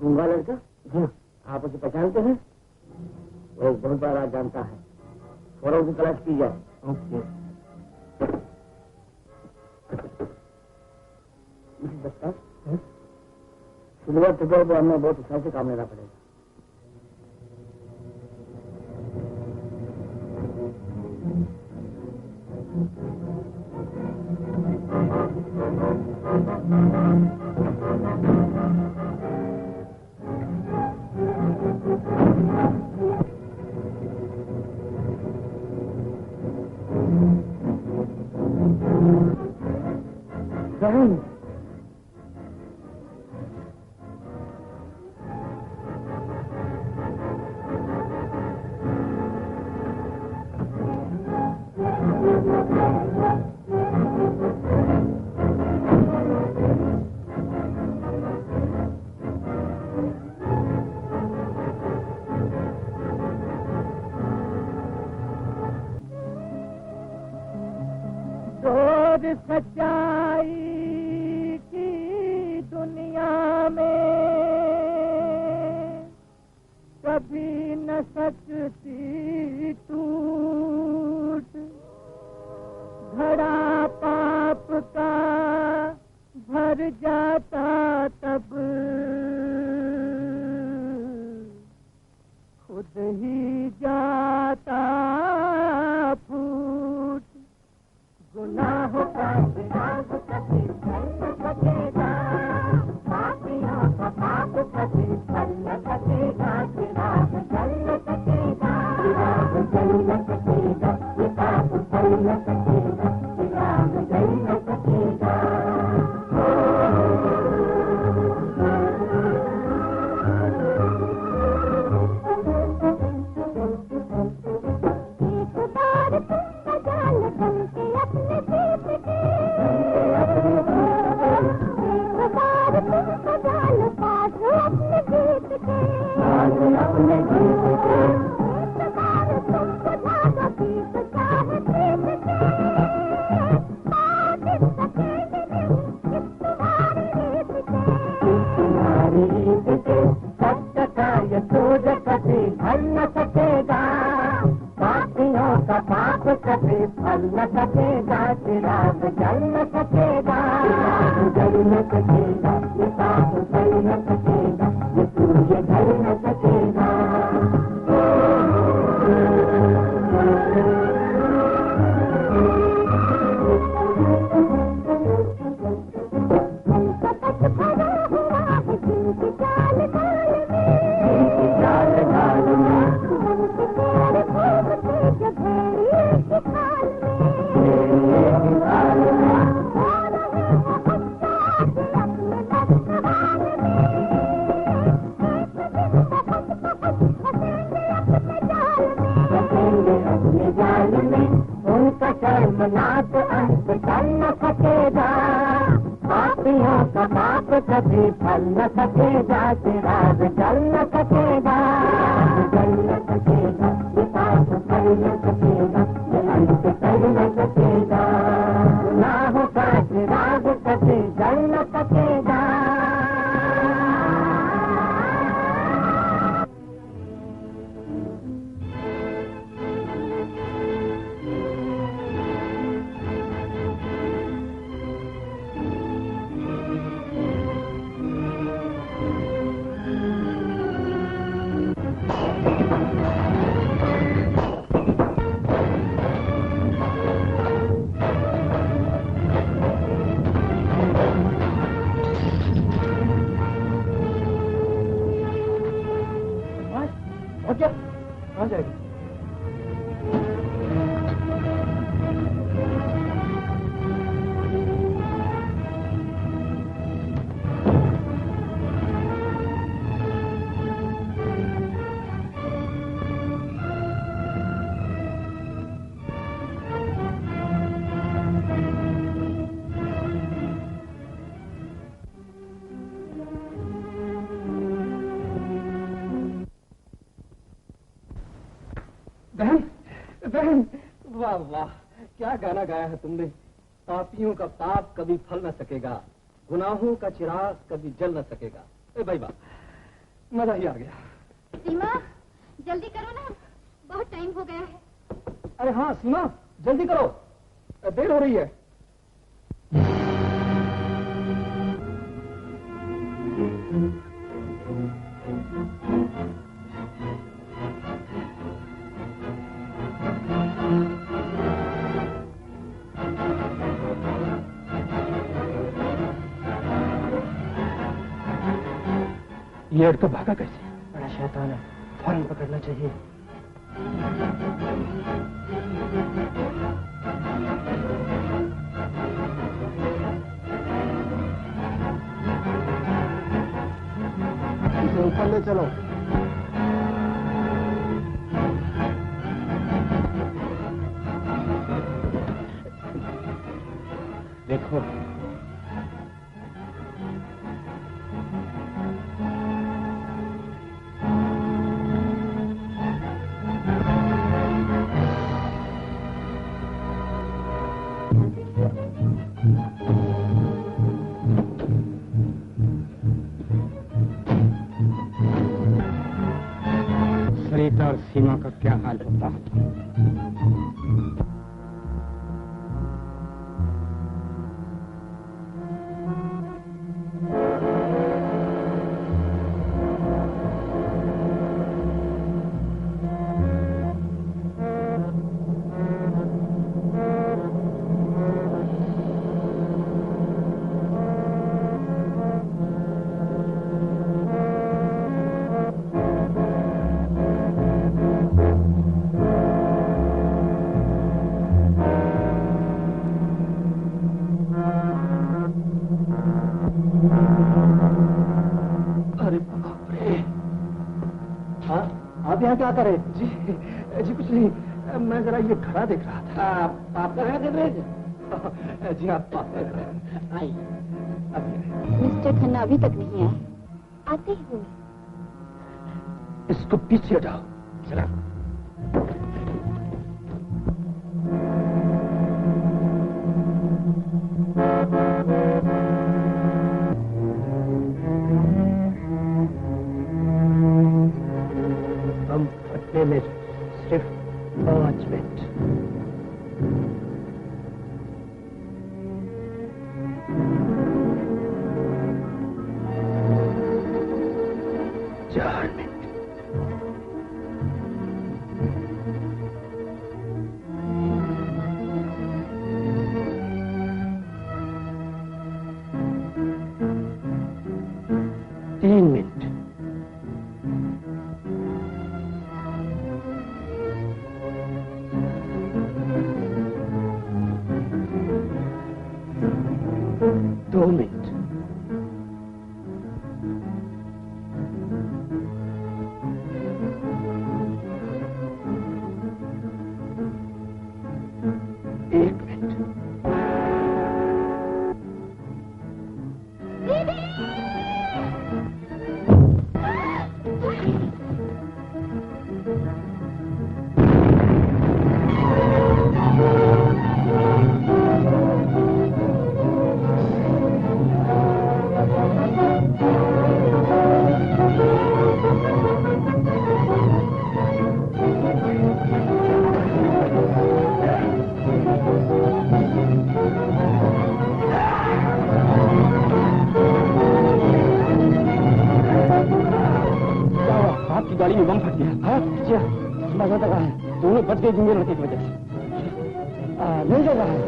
गूंगा लड़का? जी आप उसे पहचानते हैं? वो बहुत बड़ा राज जानता है, फौरन उसकी तलाश की जाए। ओके। सिल्वर टिकट को हमें बहुत हिसाब से काम लेना पड़ेगा।
डोर सच्चाई की दुनिया में कभी न सकती टूट, घड़ा पाप का भर जाता तब खुद ही जाता फूट। गुनाहों का विनाश कभी फल न सकेगा, पापियों का पाप कभी फल न सकेगा, चिराग जल न सकेगा, चिराग जल न सकेगा, ये पाप फल न सकेगा, चिराग जल न सकेगा। सत्य का ये सूरज कभी ढल न सकेगा, पापियों का पाप कभी फल न सकेगा, चिराग जल न सकेगा, चिराग जल न सकेगा, ये पाप जल न सकेगा, ये सूर्य ढल न सकेगा। उनका शर्मनाक अंत चल न सकेगा, पापियों का पाप कभी फल न सकेगा, चिराग जल न सकेगा, जल न सकेगा, ये पाप फल न सकेगा, ये अंत चल न सकेगा। गुनाहों का चिराग कभी जल न सकेगा।
कहाँ जाएगी? बहन, वाह वाह, क्या गाना गाया है तुमने। पापियों का पाप कभी फल न सकेगा, गुनाहों का चिराग कभी जल न सकेगा। ए भाई वाह, मजा ही आ गया।
सीमा, जल्दी करो ना, बहुत टाइम हो गया है।
अरे हाँ सीमा, जल्दी करो, देर हो रही है। ये लड़का भागा कैसे? बड़ा शैतान है, फौरन पकड़ना चाहिए। इसे ऊपर ले चलो। देखो
सरिता और सीमा का क्या हाल होता है?
क्या करे? जी कुछ नहीं, मैं जरा ये घड़ा देख रहा था। पापा है देख रहे थे? जी आप पापा आई अभी।
मिस्टर खन्ना अभी तक नहीं आए, आते ही होंगे।
इसको पीछे हटाओ जरा। में सिर्फ 5 मिनट। दोनों बच गए जिंदगी लड़के की वजह से। नहीं कर रहा है।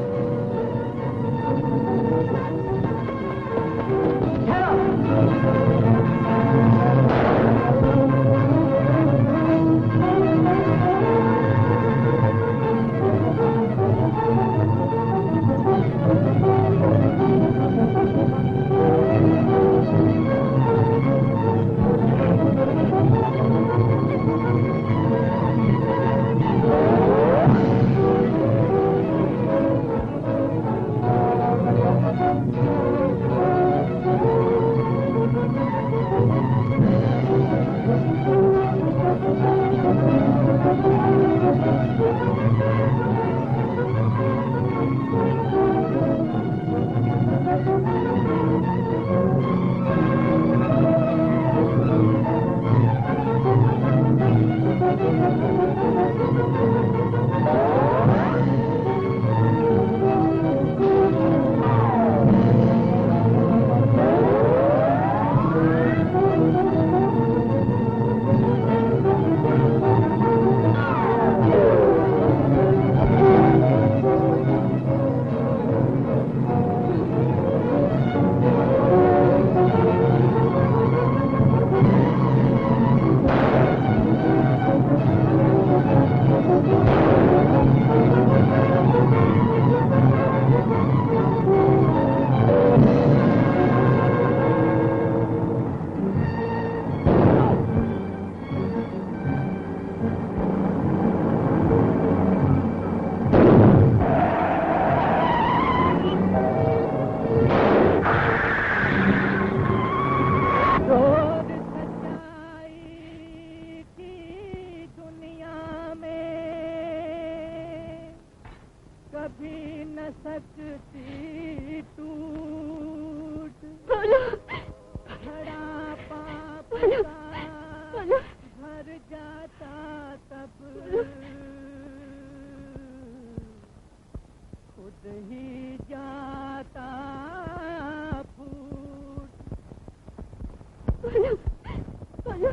सकती टूट
बोलो
बड़ा पाप
बोलो बोलो
भर जाता तब खुद ही जाता फूट
बोलो बोलो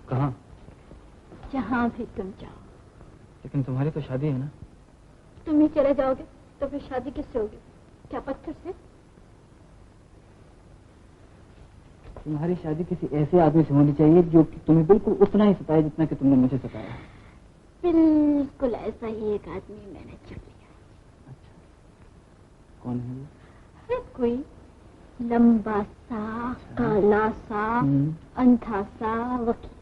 कहाँ?
जहाँ भी तुम जाओ।
लेकिन तुम्हारी तो शादी है ना।
तुम ही चले जाओगे तो फिर शादी किससे होगी? क्या पत्थर से?
तुम्हारी शादी किसी ऐसे आदमी से होनी चाहिए जो कि तुम्हें बिल्कुल उतना ही सताए जितना कि तुमने मुझे सताया।
बिल्कुल ऐसा ही एक आदमी मैंने चुन लिया।
अच्छा, कौन है वो?
है कोई लंबा सा, काला सा, अंधा सा वकील।